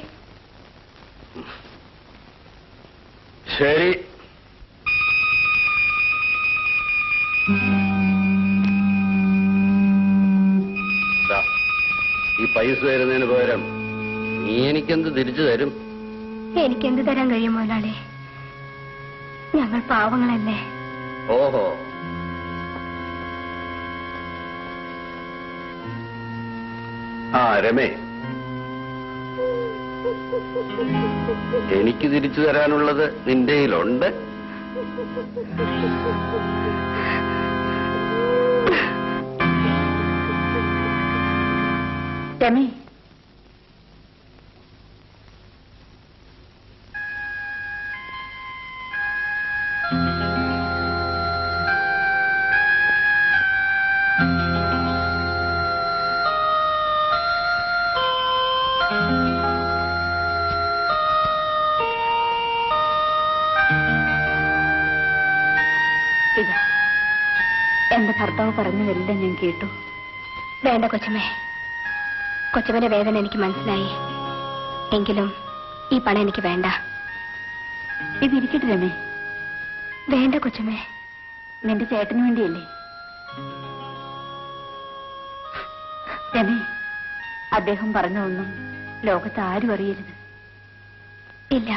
ശരി, ഈ പൈസ തരുന്നതിന് പകരം നീ എനിക്കെന്ത് തിരിച്ചു തരും? എനിക്കെന്ത് തരാൻ കഴിയും മുതലാളി? ഞങ്ങൾ പാവങ്ങളല്ലേ. ഓഹോ, ആ രമേ, എനിക്ക് തിരിച്ചു തരാനുള്ളത് നിന്റെ കയ്യിലുണ്ട്. രമേ, എന്റെ ഭർത്താവ് പറഞ്ഞതെല്ലാം ഞാൻ കേട്ടു. വേണ്ട കൊച്ചമ്മേ, കൊച്ചമ്മന്റെ വേദന എനിക്ക് മനസ്സിലായി. എങ്കിലും ഈ പണം എനിക്ക് വേണ്ട. ഇതിരിക്കട്ടെ രമേ. വേണ്ട കൊച്ചമ്മേ, നിന്റെ ചേട്ടന് വേണ്ടിയല്ലേ. രമേ, അദ്ദേഹം പറഞ്ഞതൊന്നും ലോകത്ത് ആരും അറിയരുത്. ഇല്ല.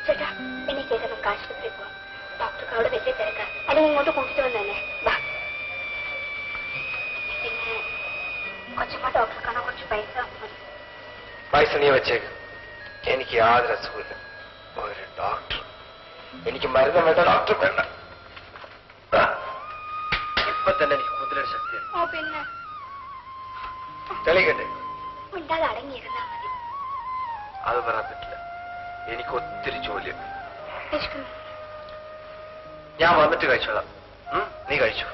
ചേട്ടാ, എനിക്ക് നമുക്ക് ആശുപത്രി പോവാം. ഡോക്ടർക്ക് അവിടെ വലിയ തിരക്കാം. അല്ലെങ്കിൽ ഇങ്ങോട്ട് കൂട്ടിട്ട് വന്നല്ലേ. പിന്നെ കൊച്ചമ്മ ഡോക്ടറെ കാണാൻ കുറച്ച് പൈസ നീ വെച്ചേക്ക്. എനിക്ക് യാതൊരു അസുഖമില്ല. ഒരു ഡോക്ടർ, എനിക്ക് മരുന്ന് വേണ്ട, ഡോക്ടർ വേണ്ട. ഇപ്പൊ തന്നെ എനിക്ക് കുതിരയുടെ ശക്തിയാണ്. പിന്നെ തെളിയിക്കട്ടെ? ഉണ്ടാതെ അടങ്ങിയിരുന്നാ മതി. അത് പറയാൻ പറ്റില്ല. എനിക്ക് ഒത്തിരി ജോലിയുണ്ട്. ഞാൻ വന്നിട്ട് കഴിച്ചോളാം. നീ കഴിച്ചു.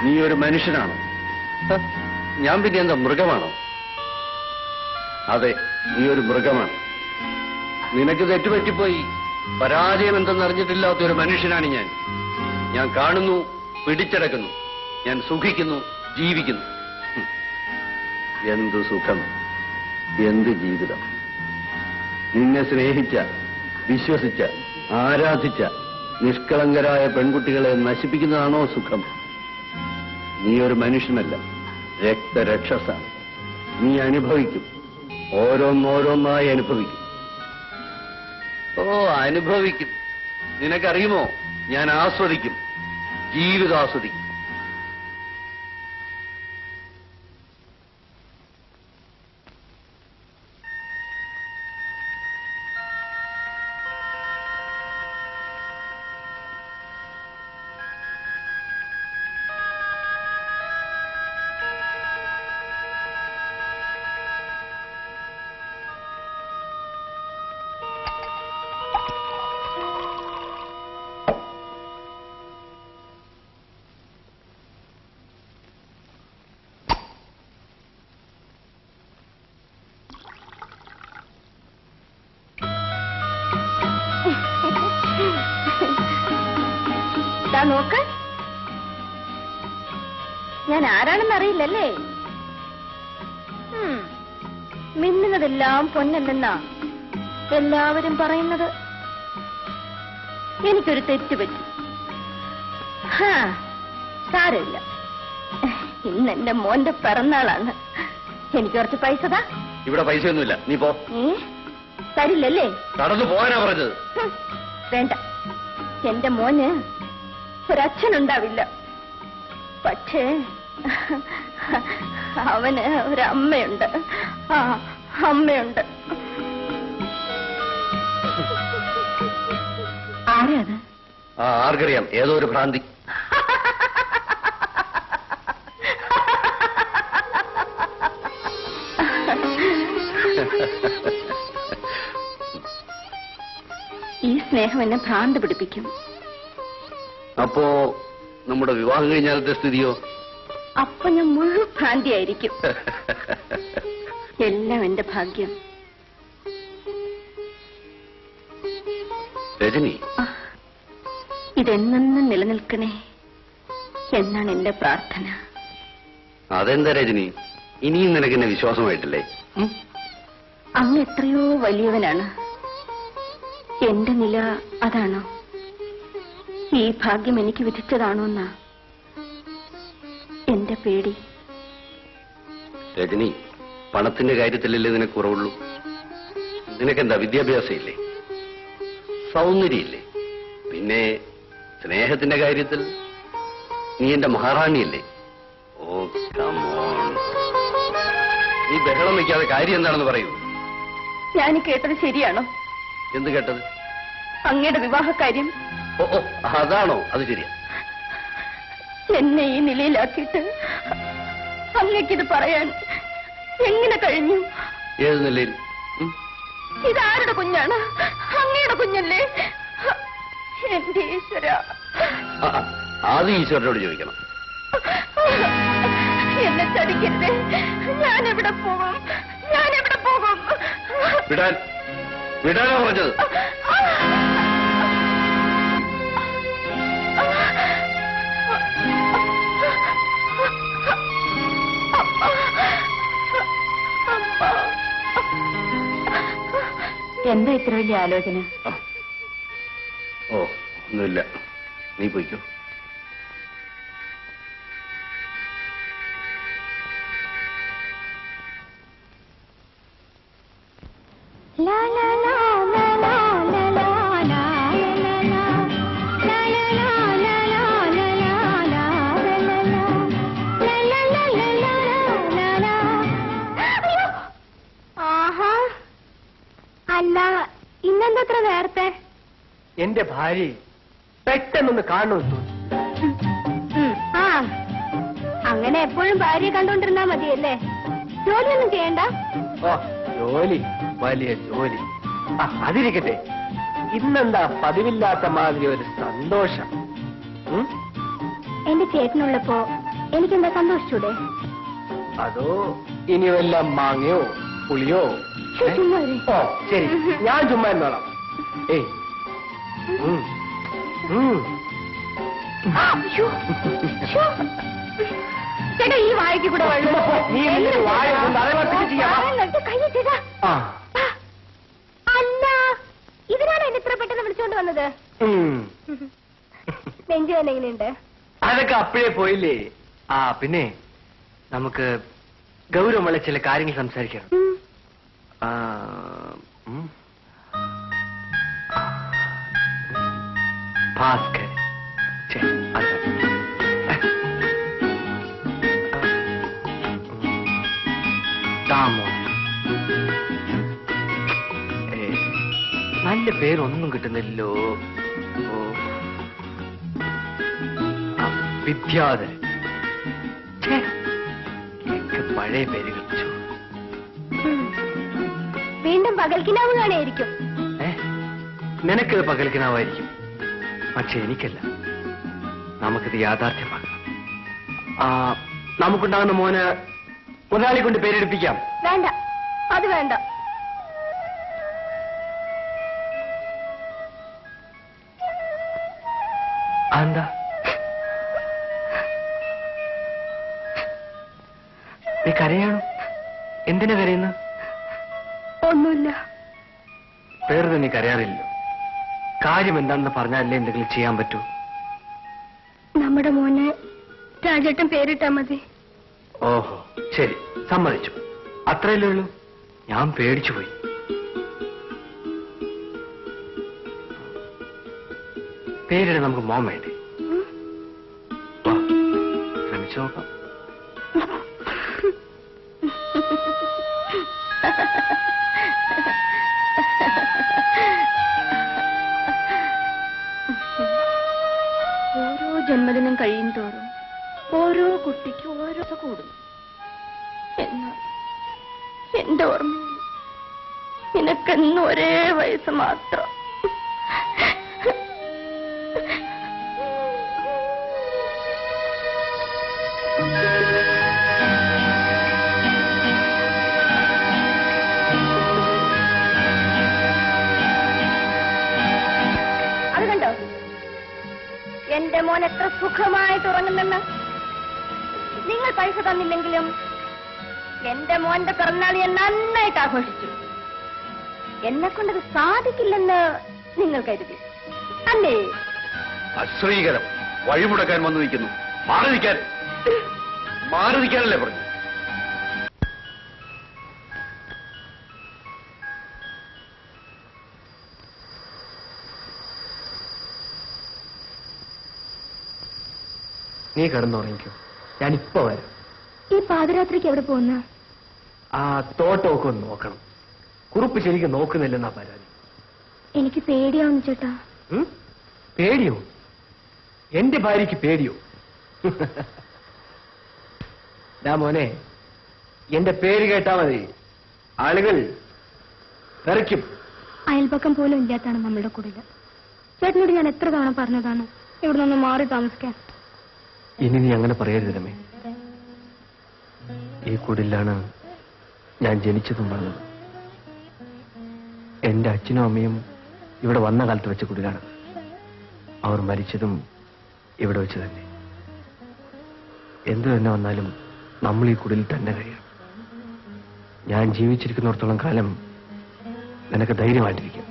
നീ ഒരു മനുഷ്യനാണോ? ഞാൻ പിന്നെ എന്താ, മൃഗമാണോ? അതെ, നീ ഒരു മൃഗമാണ്. നിനക്ക് തെറ്റുപറ്റിപ്പോയി. പരാജയം എന്തെന്നറിഞ്ഞിട്ടില്ലാത്ത ഒരു മനുഷ്യനാണ് ഞാൻ. ഞാൻ കാണുന്നു, പിടിച്ചടക്കുന്നു, ഞാൻ സുഖിക്കുന്നു, ജീവിക്കുന്നു. എന്ത് സുഖം, എന്ത് ജീവിതം! നിന്നെ സ്നേഹിച്ച, വിശ്വസിച്ച, ആരാധിച്ച നിഷ്കളങ്കരായ പെൺകുട്ടികളെ നശിപ്പിക്കുന്നതാണോ സുഖം? നീ ഒരു മനുഷ്യനല്ല, രക്തരക്ഷസാണ്. നീ അനുഭവിക്കും, ഓരോന്നോരോന്നായി അനുഭവിക്കും. ഓ, അനുഭവിക്കും. നിനക്കറിയുമോ, ഞാൻ ആസ്വദിക്കും, ജീവിതം ആസ്വദിക്കും. നോക്ക്, ഞാൻ ആരാണെന്ന് അറിയില്ലല്ലേ? മിന്നുന്നതെല്ലാം പൊന്നല്ലെന്നാ എല്ലാവരും പറയുന്നത്. എനിക്കൊരു തെറ്റ് പറ്റി. സാരമില്ല, ഇന്ന് എന്റെ മോന്റെ പിറന്നാളാണ്. എനിക്ക് കുറച്ച് പൈസ താ. ഇവിടെ പൈസയൊന്നുമില്ല, നീ പോ. തരില്ലല്ലേ? നടന്നു പോകാനാ പറഞ്ഞത്. വേണ്ട, എന്റെ മോന് ഒരച്ഛനുണ്ടാവില്ല, പക്ഷേ അവന് ഒരമ്മയുണ്ട്. ആ അമ്മയുണ്ട്. ആരാത്? ആർക്കറിയാം, ഏതോ ഒരു ഭ്രാന്തി. ഈ സ്നേഹം എന്നെ ഭ്രാന്ത് പിടിപ്പിക്കും. അപ്പോ നമ്മുടെ വിവാഹം കഴിഞ്ഞാലത്തെ സ്ഥിതിയോ? അപ്പൊ ഞാൻ മുഴുവൻ ഭ്രാന്തിയായിരിക്കും. എല്ലാം എന്റെ ഭാഗ്യം. രജനി, ഇതെന്നും നിലനിൽക്കണേ എന്നാണ് എന്റെ പ്രാർത്ഥന. അതെന്താ രജനി, ഇനിയും നിനക്കെന്നെ വിശ്വാസമായിട്ടില്ലേ? അങ്ങ് എത്രയോ വലിയവനാണ്. എന്റെ നില അതാണോ? ഈ ഭാഗ്യം എനിക്ക് വിധിച്ചതാണോ എന്നാ എന്റെ പേടി. രജനി, പണത്തിന്റെ കാര്യത്തിലല്ലേ നിനക്ക് കുറവുള്ളൂ? നിനക്കെന്താ വിദ്യാഭ്യാസം ഇല്ലേ? സൗന്ദര്യമില്ലേ? പിന്നെ സ്നേഹത്തിന്റെ കാര്യത്തിൽ നീ എന്റെ മഹാറാണിയല്ലേ? ഓ കമോൺ, നീ ബഹളം വയ്ക്കാതെ കാര്യം എന്താണെന്ന് പറയൂ. ഞാൻ കേട്ടത് ശരിയാണോ? എന്ത് കേട്ടത്? അങ്ങയുടെ വിവാഹകാര്യം. ഓ ഓ, അതാണോ? അത് ശരിയാ. എന്നെ ഈ നിലയിലാക്കിയിട്ട് അങ്ങക്കിത് പറയാൻ എങ്ങനെ കഴിഞ്ഞു? ഏത് നിലയിൽ? ഇതാരുടെ കുഞ്ഞാണ്? അങ്ങയുടെ കുഞ്ഞല്ലേ? എന്റെ ഈശ്വര, ആദ്യം ഈശ്വരനോട് ചോദിക്കണം. എന്നെ ചതിക്കരുത്. ഞാൻ എവിടെ പോകും? ഞാൻ എവിടെ പോകും? വിടാനാ പറഞ്ഞത്. എന്താ ഇത്ര വലിയ ആലോചന? ഓ ഒന്നുമില്ല, നീ പോയിക്കോ. അല്ല, ഇന്നെന്തത്ര നേരത്തെ? എന്റെ ഭാര്യ പെട്ടെന്നൊന്ന് കാണുന്നു. ആ, അങ്ങനെ എപ്പോഴും ഭാര്യയെ കണ്ടോണ്ടിരുന്നാ മതിയല്ലേ? ജോലിയൊന്നും ചെയ്യണ്ട. ഓ, ജോലി, വലിയ ജോലി. അതിരിക്കട്ടെ, ഇന്നെന്താ പതിവില്ലാത്ത മാതിരി ഒരു സന്തോഷം? എന്റെ ചേട്ടനുള്ളപ്പോ എനിക്കെന്താ സന്തോഷിച്ചൂടെ? അതോ ഇനി വല്ല മാങ്ങയോ പുളിയോ? ഓ ശരി, ഞാൻ ചുമ്മാ എന്നോളാം. ഏയ് ചേട്ടാ, ഈ വാഴയ്ക്ക് കൂടെ വെള്ളം. അല്ല, ഇതിനാണ് എന്നെ ഇത്ര പെട്ടെന്ന് വിളിച്ചോണ്ട് വന്നത്. നെഞ്ചു തന്നെ എങ്ങനെയുണ്ട്? അതൊക്കെ അപ്പോഴേ പോയില്ലേ. പിന്നെ നമുക്ക് ഗൗരവമുള്ള ചില കാര്യങ്ങൾ സംസാരിക്കണം. ഭാസ്കർ, ദാമോ, നല്ല പേരൊന്നും കിട്ടുന്നില്ലോ. വിദ്യാധരൻ, പഴയ പേര് കളിച്ചു. വീണ്ടും പകൽക്കിനാവ് കാണായിരിക്കും. നിനക്കിത് പകൽക്കിനാവായിരിക്കും, പക്ഷെ എനിക്കല്ല. നമുക്കിത് യാഥാർത്ഥ്യമാക്കണം. നമുക്കുണ്ടാകുന്ന മോന് മുതലാളി കൊണ്ട് പേരെടുപ്പിക്കാം. വേണ്ട, അത് വേണ്ട. എന്താ? കരയാണോ? എന്തിനാ കരയുന്ന? ഒന്നുമില്ല. വെറുതെ നീ കരയാറില്ലല്ലോ. കാര്യം എന്താണെന്ന് പറഞ്ഞാലേ എന്തെങ്കിലും ചെയ്യാൻ പറ്റൂ. നമ്മുടെ മോനെ രാജേട്ടൻ പേരിട്ടാ മതി. ഓഹോ, ശരി, സമ്മതിച്ചു. അത്രയല്ലേ ഉള്ളൂ. ഞാൻ പേടിച്ചുപോയി. പേരിടെ നമുക്ക് മോൻ വേണ്ടേ? വാ, ശ്രമിച്ചു നോക്കാം. ഓരോ ജന്മദിനം കഴിയും തോറും ഓരോ കുട്ടിക്ക് ഓരോ കൂടുന്നു. എന്നാൽ എന്റെ ഓർമ്മയിൽ നിനക്കെന്നും ഒരേ വയസ്സ് മാത്രം. അത് കണ്ടോ എന്റെ മോൻ എത്ര സുഖമായിട്ട് ഉറങ്ങുന്നെന്ന്. നിങ്ങൾ പൈസ തന്നില്ലെങ്കിലും എന്റെ മോന്റെ പിറന്നാൾ ഞാൻ നന്നായിട്ട് ആഘോഷിച്ചു. എന്നെ കൊണ്ടത് സാധിക്കില്ലെന്ന് നിങ്ങൾ കരുതി അല്ലേ? അശ്രീകരം. വഴിമുടക്കാൻ വന്നു നിൽക്കുന്നു. മാറി നിൽക്കാൻ. മാറി നിൽക്കാനല്ലേ പറഞ്ഞു? നീ കിടന്നുറങ്ങിക്കോ, ഞാനിപ്പോ വരാം. ഈ പാതിരാത്രിക്ക് എവിടെ പോകുന്ന? ആ തോട്ടമൊക്കെ ഒന്ന് നോക്കണം. കുറുപ്പ് ശരിക്കും നോക്കുന്നില്ലെന്നാ പരാതി. എനിക്ക് പേടിയാവുന്നു ചേട്ടാ. പേടിയോ? എന്റെ ഭാര്യയ്ക്ക് പേടിയോ? മോനെ, എന്റെ പേര് കേട്ടാ മതി, ആളുകൾ തെറിക്കും. അയൽപക്കം പോലും ഇല്ലാത്താണ് നമ്മളുടെ കുടില്. ചേട്ടനോട് ഞാൻ എത്ര തവണ പറഞ്ഞതാണ് ഇവിടെ നിന്ന് മാറി താമസിക്കാൻ. ഇനി നീ അങ്ങനെ പറയരുത് രമേ. ഈ കുടിലാണ് ഞാൻ ജനിച്ചതും വളർന്നത്. എന്റെ അച്ഛനും അമ്മയും ഇവിടെ വന്ന കാലത്ത് വെച്ച കുടിലാണ്. അവർ മരിച്ചതും ഇവിടെ വെച്ച് തന്നെ. എന്തു തന്നെ വന്നാലും നമ്മൾ ഈ കുടിൽ തന്നെ കഴിയണം. ഞാൻ ജീവിച്ചിരിക്കുന്നിടത്തോളം കാലം നിനക്ക് ധൈര്യമായിട്ടിരിക്കും.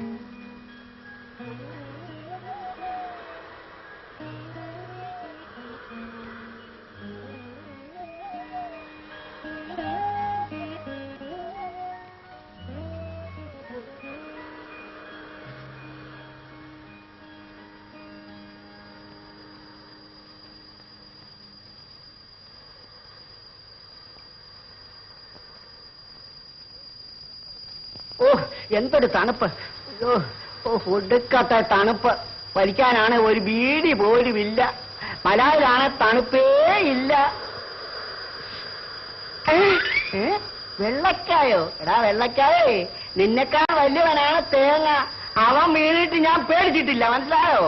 എന്തൊരു തണുപ്പ്! ഒടുക്കത്തെ തണുപ്പ്. വലിക്കാനാണ് ഒരു ബീഡി പോലും ഇല്ല. മലയിലാണ് തണുപ്പേ ഇല്ല. വെള്ളക്കായോ? എടാ വെള്ളക്കായേ, നിന്നെക്കാൾ വലിയവനാണ് തേങ്ങ. അവൻ വീണിട്ട് ഞാൻ പേടിച്ചിട്ടില്ല, മനസ്സിലായോ?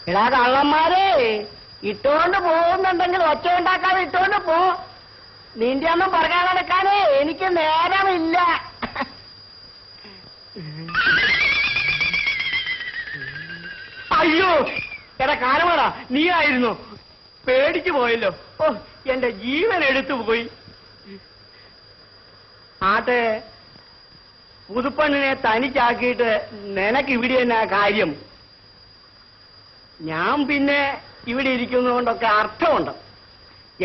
എടാ കള്ളന്മാരെ, ഇട്ടോണ്ട് പോകുന്നുണ്ടെങ്കിൽ ഒച്ച ഉണ്ടാക്കാതെ ഇട്ടോണ്ട് പോ. നിന്റെ ഒന്നും പറയാൻ നടക്കാനേ എനിക്ക് നേരമില്ല. അയ്യോ, എടാ കാലമാടാ, നീ ആയിരുന്നു. പേടിച്ചു പോയല്ലോ. ഓ, എന്റെ ജീവൻ എടുത്തു പോയി. ആട്ടെ, പുതുപ്പണ്ണിനെ തനിച്ചാക്കിയിട്ട് നിനക്ക് ഇവിടെ എന്നാ കാര്യം? ഞാൻ പിന്നെ ഇവിടെ ഇരിക്കുന്നതുകൊണ്ടൊക്കെ അർത്ഥമുണ്ട്.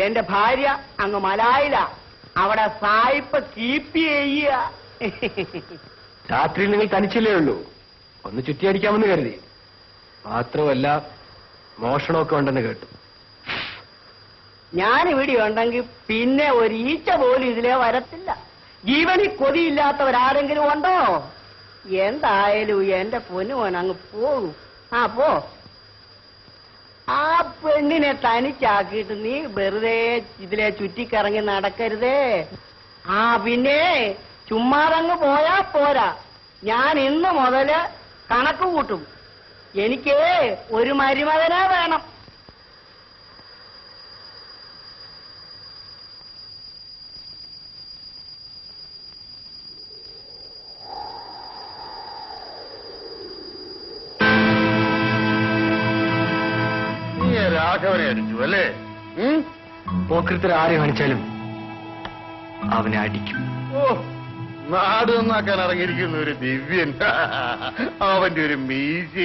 എന്റെ ഭാര്യ അങ്ങ് മലായില, അവിടെ സായിപ്പ് കീപ്പ് ചെയ്യുക. രാത്രിയിൽ നിങ്ങൾ തനിച്ചല്ലേ ഉള്ളൂ, ഒന്ന് ചുറ്റിയടിക്കാമെന്ന് കരുതി. മാത്രമല്ല മോഷണമൊക്കെ ഉണ്ടെന്ന് കേട്ടു. ഞാനിവിടെ ഉണ്ടെങ്കിൽ പിന്നെ ഒരു ഈച്ച പോലും ഇതിലേ വരത്തില്ല. ജീവനിൽ കൊതിയില്ലാത്തവരാരെങ്കിലും ഉണ്ടോ? എന്തായാലും എന്റെ പൊന്നുമോൻ അങ്ങ് പോകും. ആ പോ. ആ പെണ്ണിനെ തനിച്ചാക്കിയിട്ട് നീ വെറുതെ ഇതിലെ ചുറ്റിക്കറങ്ങി നടക്കരുതേ. ആ പിന്നെ ചുമ്മാതങ്ങ് പോയാ പോരാ. ഞാൻ ഇന്ന് മുതല് കണക്ക് കൂട്ടും. എനിക്ക് ഒരു മരുമകനെ വേണം. രാഘവനെ അടിച്ചു അല്ലേ? പോക്കൃത്തിൽ ആരെ കാണിച്ചാലും അവനെ അടിക്കും. ഓ, നാട് നന്നാക്കാൻ ഇറങ്ങിയിരിക്കുന്ന ഒരു ദിവ്യൻ. അവന്റെ ഒരു മീശ.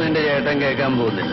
നിന്റെ ചേട്ടൻ കേൾക്കാൻ പോകുന്നില്ല.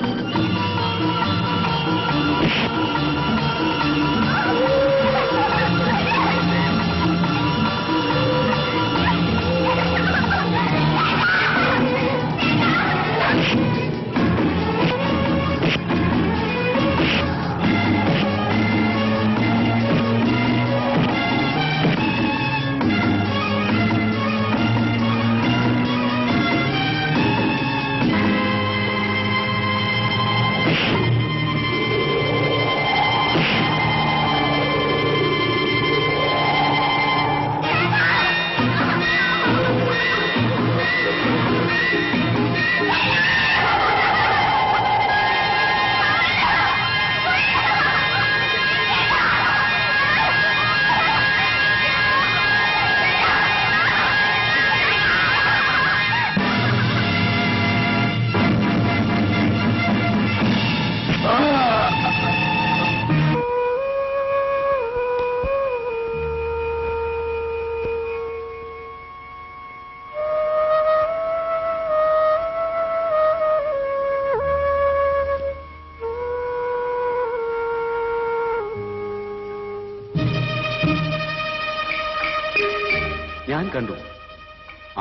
ഞാൻ കണ്ടു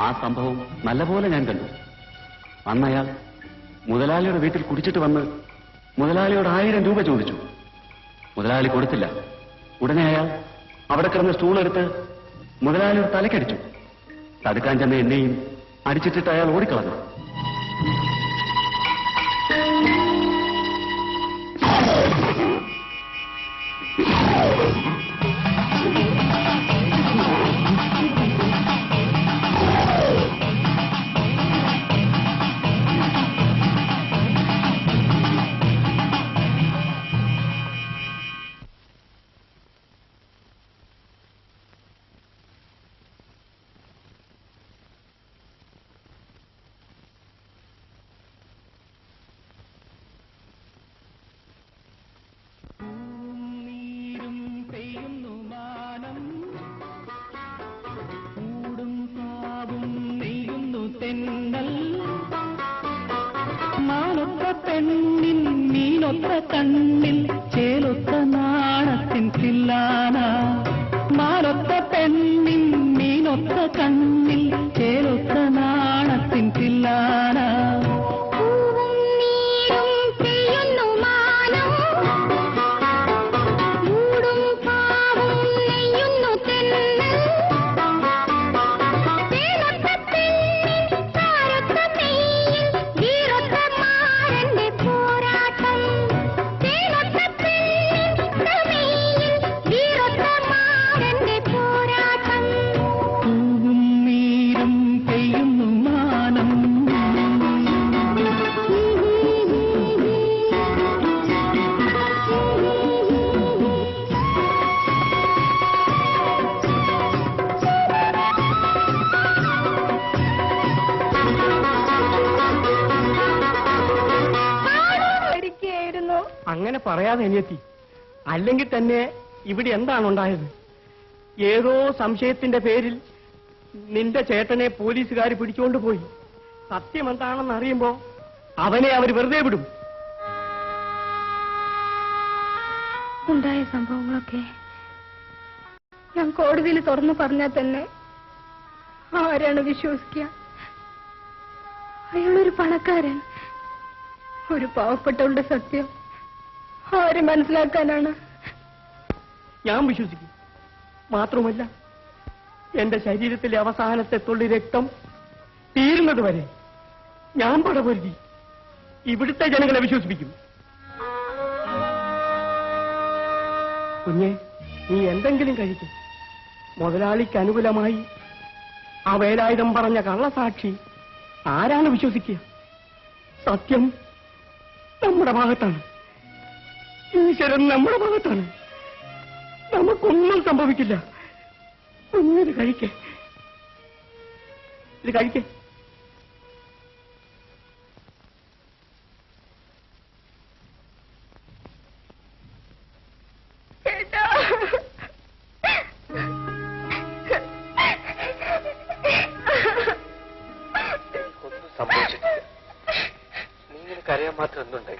ആ സംഭവം നല്ലപോലെ ഞാൻ കണ്ടു. അന്നയാൾ മുതലാളിയുടെ വീട്ടിൽ കുടിച്ചിട്ട് വന്ന് മുതലാളിയോട് 1000 രൂപ ചോദിച്ചു. മുതലാളി കൊടുത്തില്ല. ഉടനെ അയാൾ അവിടെ കിടന്ന സ്റ്റൂൾ എടുത്ത് മുതലാളിയുടെ തലക്കടിച്ചു. തടുക്കാൻ ചെന്ന എന്നെയും അടിച്ചിട്ടിട്ട് അയാൾ ഓടിക്കളഞ്ഞു. തെന്നൽ മാനൊത്ത പെണ്ണിൻ മീനൊത്ത കണ്ണിൽ ചേലൊത്ത നാണത്തിൻ തില്ലാന മാനൊത്ത പെണ്ണിൻ മീനൊത്ത കണ്ണിൽ ചേലൊത്ത നാണത്തിൻ തില്ലാന അങ്ങനെ പറയാതെ അനിയത്തി, അല്ലെങ്കിൽ തന്നെ ഇവിടെ എന്താണ് ഉണ്ടായത്? ഏതോ സംശയത്തിന്റെ പേരിൽ നിന്റെ ചേട്ടനെ പോലീസുകാർ പിടിച്ചുകൊണ്ടുപോയി. സത്യം എന്താണെന്ന് അറിയുമ്പോ അവനെ അവർ വെറുതെ വിടും. ഉണ്ടായ സംഭവങ്ങളൊക്കെ ഞാൻ കോടതിയിൽ തുറന്നു പറഞ്ഞാൽ തന്നെ ആരാണ് വിശ്വസിക്കുക? അയാളൊരു പണക്കാരൻ. ഒരു പാവപ്പെട്ടവളുടെ സത്യം ആര് മനസ്സിലാക്കാനാണ്? ഞാൻ വിശ്വസിക്കും. മാത്രമല്ല, എന്റെ ശരീരത്തിലെ അവസാനത്തെ തുള്ളി രക്തം തീരുന്നത് വരെ ഞാൻ പടപൊരുതി ഇവിടുത്തെ ജനങ്ങളെ വിശ്വസിപ്പിക്കും. കുഞ്ഞെ, നീ എന്തെങ്കിലും കഴിക്കും. മുതലാളിക്ക് അനുകൂലമായി ആ വേലായുധം പറഞ്ഞ കള്ളസാക്ഷി ആരാണ് വിശ്വസിക്കുക? സത്യം നമ്മുടെ ഭാഗത്താണ്. ഈശ്വരൻ നമ്മുടെ ഭാഗത്താണ്. നമുക്കൊന്നും സംഭവിക്കില്ല. കുഞ്ഞിത് കഴിക്കേ, ഇത് കഴിക്കേ. ഒന്നും സംഭവിച്ചിട്ടില്ല. നിങ്ങൾ കരയാൻ മാത്രം എന്തുണ്ടായി?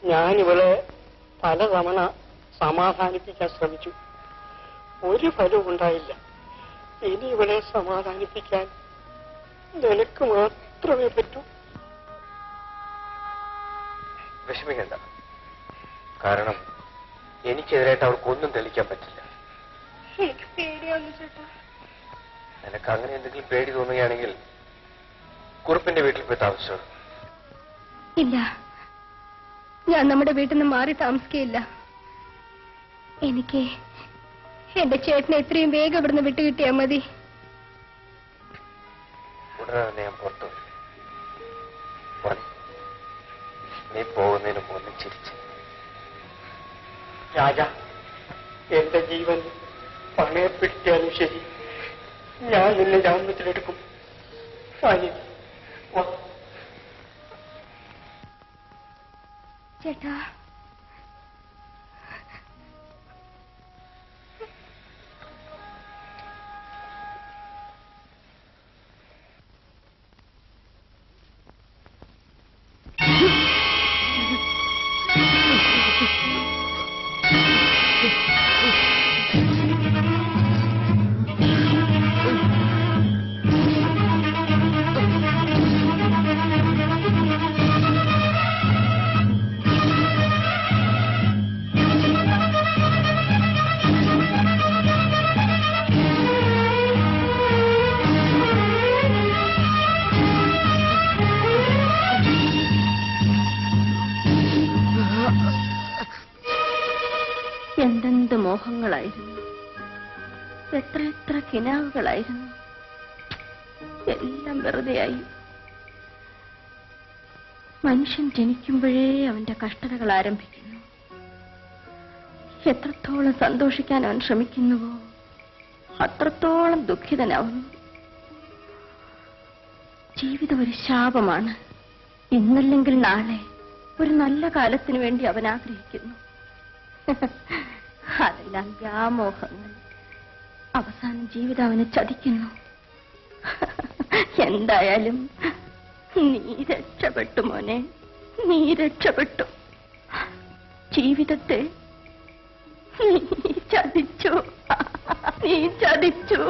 ഞാനിവളെ പലതവണ സമാധാനിപ്പിക്കാൻ ശ്രമിച്ചു. ഒരു ഫലവും ഉണ്ടായില്ല. ഇനി ഇവളെ സമാധാനിപ്പിക്കാൻ നിനക്ക് മാത്രമേ പറ്റൂ. വിഷമിക്കണ്ട. കാരണം എനിക്കെതിരായിട്ട് അവർക്കൊന്നും തെളിയിക്കാൻ പറ്റില്ല. എനിക്ക് പേടിയാവുന്നു ചേട്ടാ. നിനക്ക് അങ്ങനെ എന്തെങ്കിലും പേടി തോന്നുകയാണെങ്കിൽ കുറുപ്പിന്റെ വീട്ടിൽ പോയി താമസിച്ചോ. ഇല്ല, ഞാൻ നമ്മുടെ വീട്ടിൽ നിന്ന് മാറി താമസിക്കുകയില്ല. എനിക്ക് എന്റെ ചേട്ടനെ എത്രയും വേഗം ഇവിടുന്ന് വിട്ടുകിട്ടിയാൽ മതി. ഉടനെ തന്നെ ഞാൻ പുറത്തു വരും. നീ പോകുന്നതിന് മുന്നേ ചിരിച്ച്. രാജ, എന്റെ ജീവൻ പണയപ്പെടുത്തിയാലും ശരി, ഞാൻ നിന്നെ ജാമ്യത്തിലെടുക്കും. ചേട്ടാ, എന്തെന്ത് മോഹങ്ങളായിരുന്നു, എത്ര കിനാവുകളായിരുന്നു. എല്ലാം വെറുതെയായി. മനുഷ്യൻ ജനിക്കുമ്പോഴേ അവന്റെ കഷ്ടതകൾ ആരംഭിക്കുന്നു. എത്രത്തോളം സന്തോഷിക്കാൻ അവൻ ശ്രമിക്കുന്നുവോ അത്രത്തോളം ദുഃഖിതനാവുന്നു. ജീവിതം ഒരു ശാപമാണ്. ഇന്നല്ലെങ്കിൽ നാളെ ഒരു നല്ല കാലത്തിനു വേണ്ടി അവൻ ആഗ്രഹിക്കുന്നു. അതെല്ലാം വ്യാമോഹങ്ങൾ. അവസാനം ജീവിതം അവനെ ചതിക്കുന്നു. എന്തായാലും നീ രക്ഷപ്പെട്ടു മോനെ, നീ രക്ഷപ്പെട്ടു. ജീവിതത്തെ നീ ചതിച്ചു, നീ ചതിച്ചു.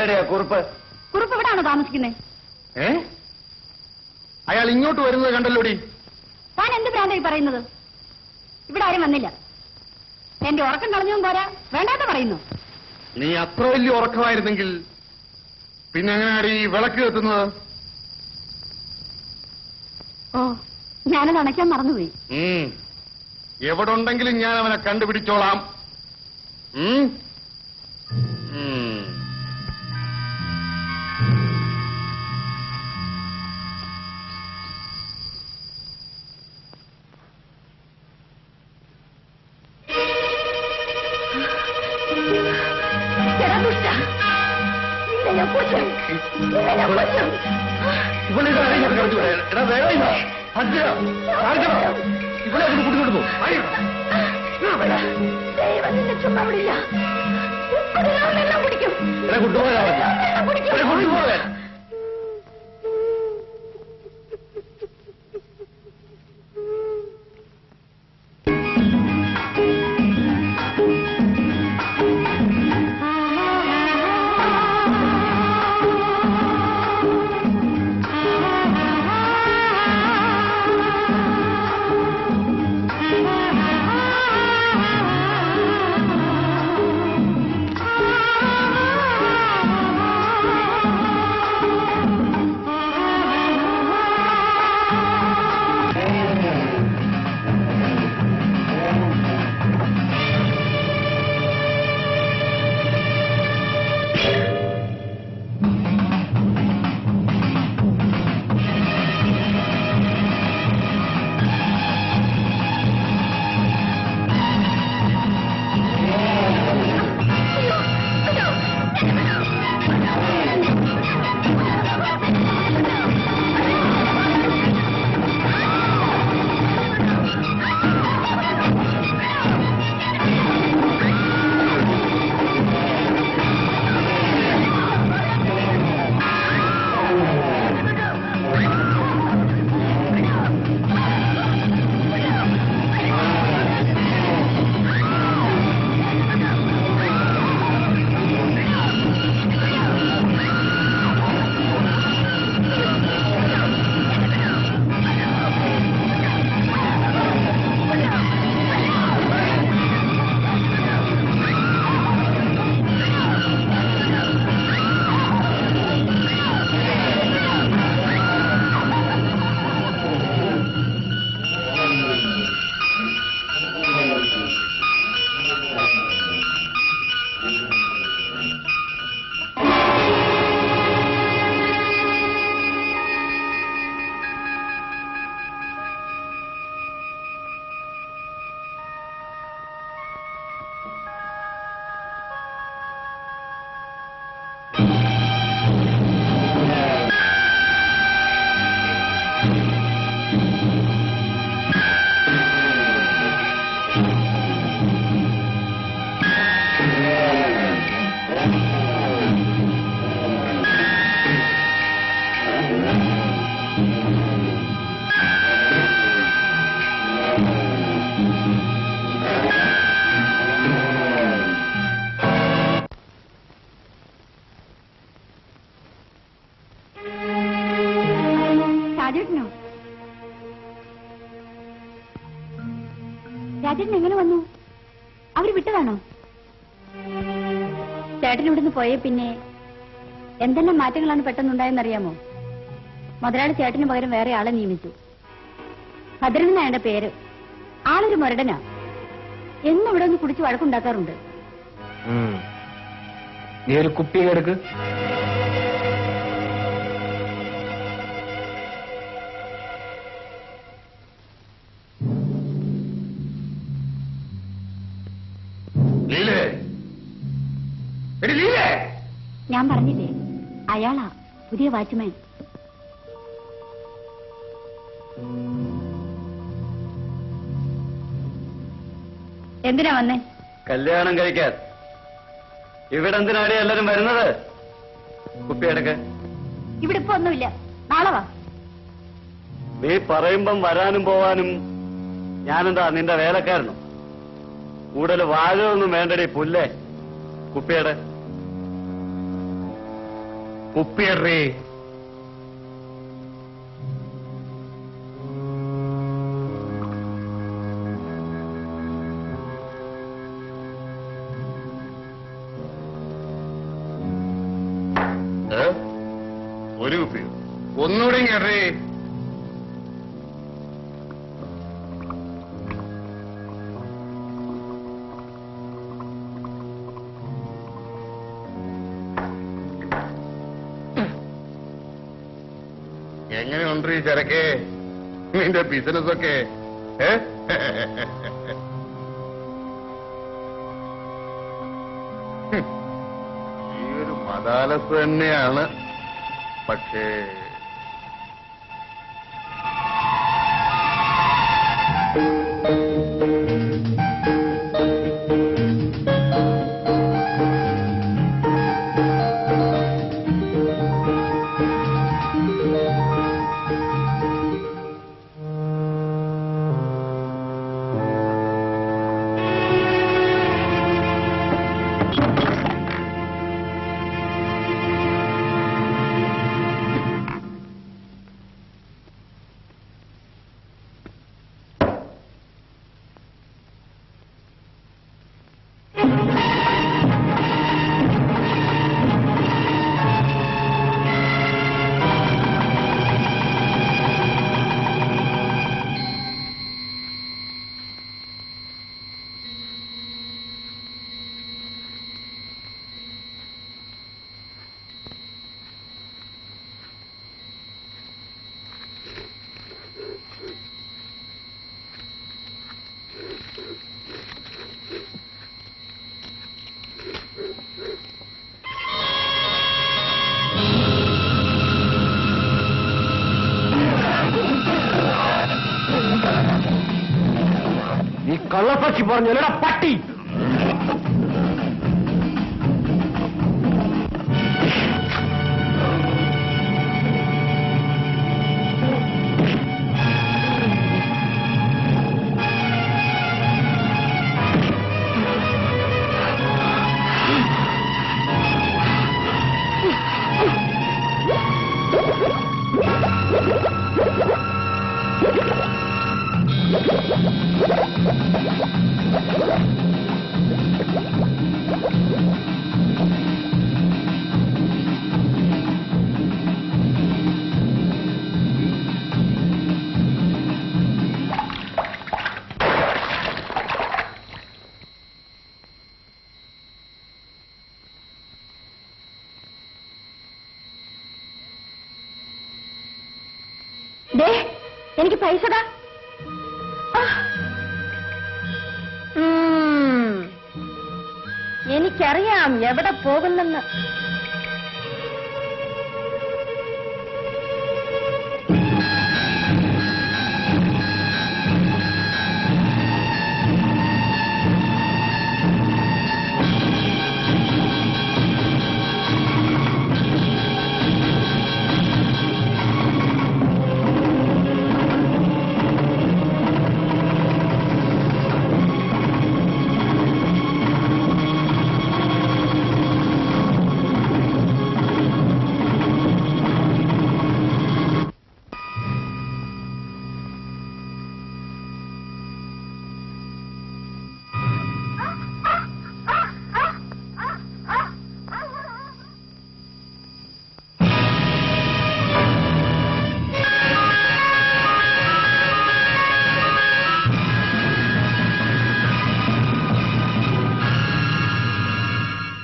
എവിടെയാ കുറുപ്പ്? കുറുപ്പ് എവിടാണോ താമസിക്കുന്നത്? അയാൾ ഇങ്ങോട്ട് വരുന്നത് കണ്ടല്ലോടി. താൻ എന്ത് ഭ്രാന്തായി പറയുന്നത്? ഇവിടെ ആരും വന്നില്ല. എന്റെ ഉറക്കം കളഞ്ഞതും പോരാ, വേണ്ടാത്ത പറയുന്നു. നീ അത്ര വലിയ ഉറക്കമായിരുന്നെങ്കിൽ പിന്നെ എങ്ങനെയാണ് ഈ വിളക്ക് എത്തുന്നത്? ഓ, ഞാനത് അണയ്ക്കാൻ മറന്നുപോയി. എവിടെ ഉണ്ടെങ്കിലും ഞാൻ അവനെ കണ്ടുപിടിച്ചോളാം. ചുമ്മാവിടില്ല, കുടിക്കും. രാജേട്ടൻ എങ്ങനെ വന്നു? അവര് വിട്ടതാണോ? ചേട്ടൻ ഇവിടുന്ന് പോയേ പിന്നെ എന്തെല്ലാം മാറ്റങ്ങളാണ് പെട്ടെന്നുണ്ടായെന്നറിയാമോ? മുതലാളി ചേട്ടന് പകരം വേറെ ആളെ നിയമിച്ചു. ഭദ്രൻ എന്നാണ് പേര്. ആളൊരു മുരടനാ. എന്നും ഇവിടെ ഒന്ന് കുടിച്ച് വഴക്കുണ്ടാക്കാറുണ്ട്. നീ ഒരു കുപ്പി എടുക്ക്. ഞാൻ പറഞ്ഞില്ലേ, അയാളാ പുതിയ വാച്ച്മാൻ. എന്തിനാ വന്നേ? കല്യാണം കഴിക്കാൻ. ഇവിടെ എന്തിനാണ് എല്ലാരും വരുന്നത്? കുപ്പിയെടുക്ക്. ഇവിടെ ഇപ്പൊ ഒന്നുമില്ല, നാളെ വാ. നീ പറയുമ്പം വരാനും പോവാനും ഞാനെന്താ നിന്റെ വേലക്കാരനോ? കൂടുതൽ വാഴൊന്നും വേണ്ടടി പുല്ലേ. കുപ്പിയുടെ കുപ്പിയടേ. ഒരു കുപ്പി ഒന്നുകൂടെ കേട്ടേ. എങ്ങനെയുണ്ട് ഈ ചരക്കെ നിന്റെ ബിസിനസ് ഒക്കെ? ഈ ഒരു മദാലസ് തന്നെയാണ്. പക്ഷേ നീ കള്ളസാക്ഷി പറഞ്ഞല്ലടാ പട്ടി. എനിക്ക് പൈസ താ. എനിക്കറിയാം എവിടെ പോകുന്നെന്ന്.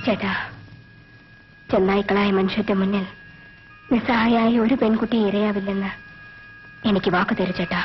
ചേട്ടാ, ചെന്നായ്ക്കളായ മനുഷ്യന്റെ മുന്നിൽ നിസ്സഹായായ ഒരു പെൺകുട്ടി ഇരയാവില്ലെന്ന് എനിക്ക് വാക്ക് തരൂ ചേട്ടാ.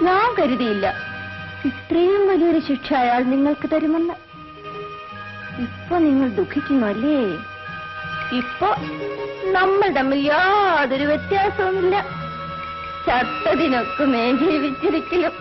ഞാൻ കരുതിയില്ല ഇത്രയും വലിയൊരു ശിക്ഷ അയാൾ നിങ്ങൾക്ക് തരുമെന്ന്. ഇപ്പൊ നിങ്ങൾ ദുഃഖിക്കുന്നു അല്ലേ? ഇപ്പൊ നമ്മൾ തമ്മിൽ യാതൊരു വ്യത്യാസവുമില്ല. ചത്തതിനൊക്കെ ജീവിച്ചിരിക്കലും.